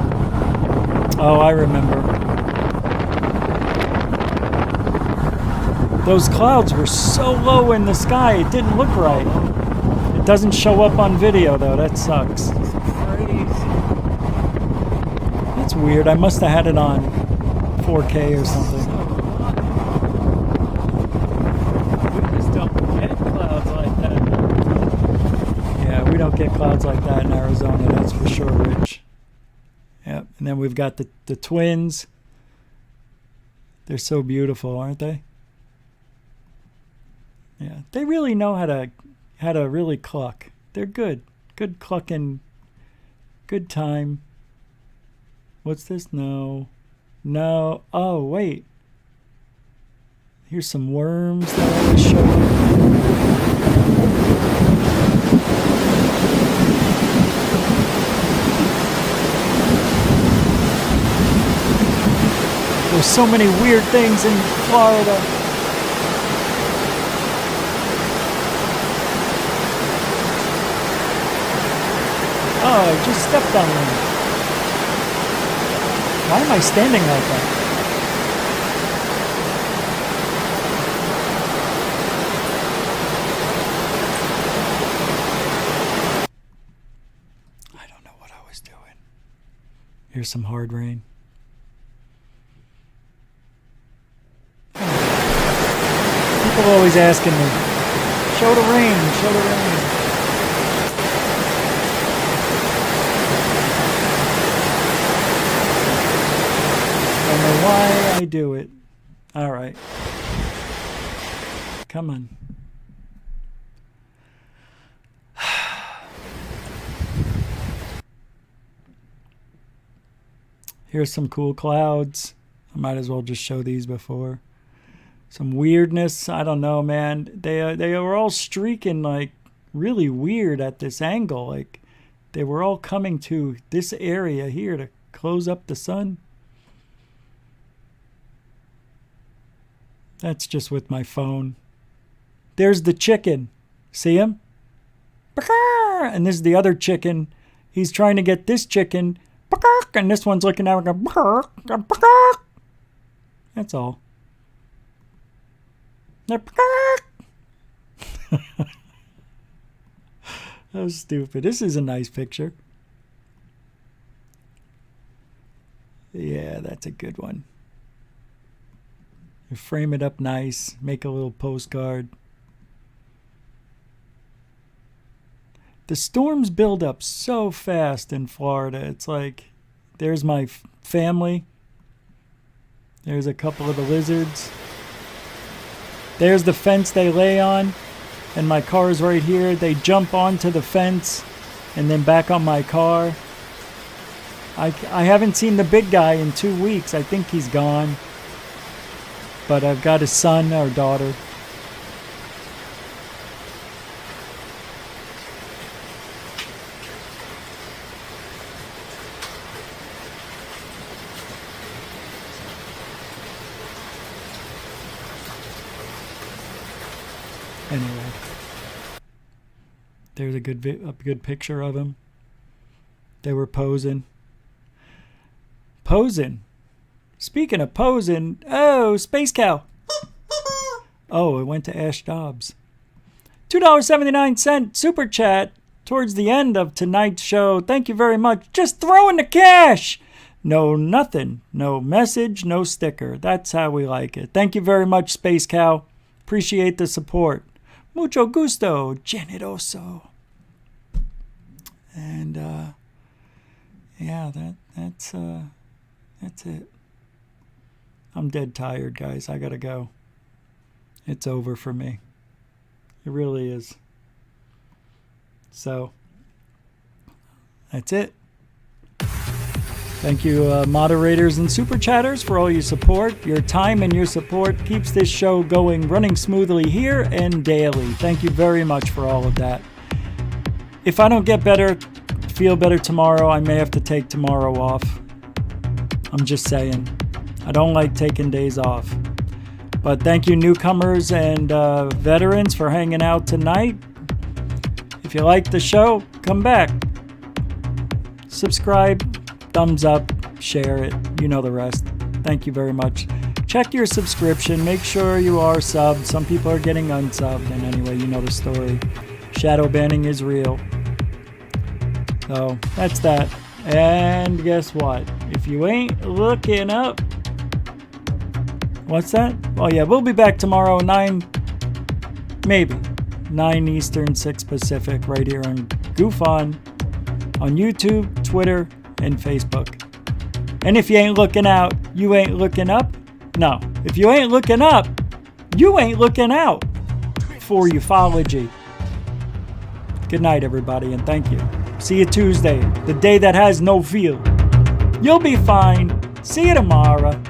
Oh, I remember. Those clouds were so low in the sky, it didn't look right. It doesn't show up on video, though. That sucks. That's weird. I must have had it on 4K or something. We just don't get clouds like that. Yeah, we don't get clouds like that in Arizona, that's for sure, Rich. Yep. And then we've got the twins. They're so beautiful, aren't they? Yeah, they really know how to really cluck. They're good. Good clucking. Good time. What's this? No. No. Oh, wait. Here's some worms that I was showing. There's so many weird things in Florida. Oh, I just stepped on one. Why am I standing like that? I don't know what I was doing. Here's some hard rain. People always asking me, show the rain, show the rain. I don't know why I do it. All right. Come on. Here's some cool clouds. I might as well just show these before. Some weirdness. I don't know, man. They were all streaking like really weird at this angle. Like they were all coming to this area here to close up the sun. That's just with my phone. There's the chicken. See him? And this is the other chicken. He's trying to get this chicken. And this one's looking at him. That's all. That was stupid. This is a nice picture. Yeah, that's a good one. You frame it up nice. Make a little postcard. The storms build up so fast in Florida. It's like, there's my family. There's a couple of the lizards. There's the fence they lay on. And my car's right here. They jump onto the fence and then back on my car. I haven't seen the big guy in 2 weeks. I think he's gone. But I've got a son or daughter. Anyway, there's a good picture of him. They were posing. Speaking of posing, oh, Space Cow. Oh, it went to Ash Dobbs. $2.79 super chat towards the end of tonight's show. Thank you very much. Just throw in the cash. No nothing. No message, no sticker. That's how we like it. Thank you very much, Space Cow. Appreciate the support. Mucho gusto, generoso. And yeah, that's it. I'm dead tired, guys. I gotta go. It's over for me. It really is. So that's it. Thank you, moderators and super chatters, for all your support. Your time and your support keeps this show going, running smoothly here and daily. Thank you very much for all of that. If I don't get better, feel better tomorrow, I may have to take tomorrow off. I'm just saying. I don't like taking days off. But thank you, newcomers and veterans, for hanging out tonight. If you like the show, come back. Subscribe. Thumbs up, share it, you know the rest. Thank you very much. Check your subscription, make sure you are subbed. Some people are getting unsubbed, and anyway, you know the story. Shadow banning is real. So, that's that. And guess what? If you ain't looking up... What's that? Oh yeah, we'll be back tomorrow, 9 Eastern, 6 Pacific, right here on GUFON, on YouTube, Twitter, and Facebook. And if you ain't looking out, you ain't looking up? No. If you ain't looking up, you ain't looking out for ufology. Good night, everybody, and thank you. See you Tuesday, the day that has no feel. You'll be fine. See you tomorrow.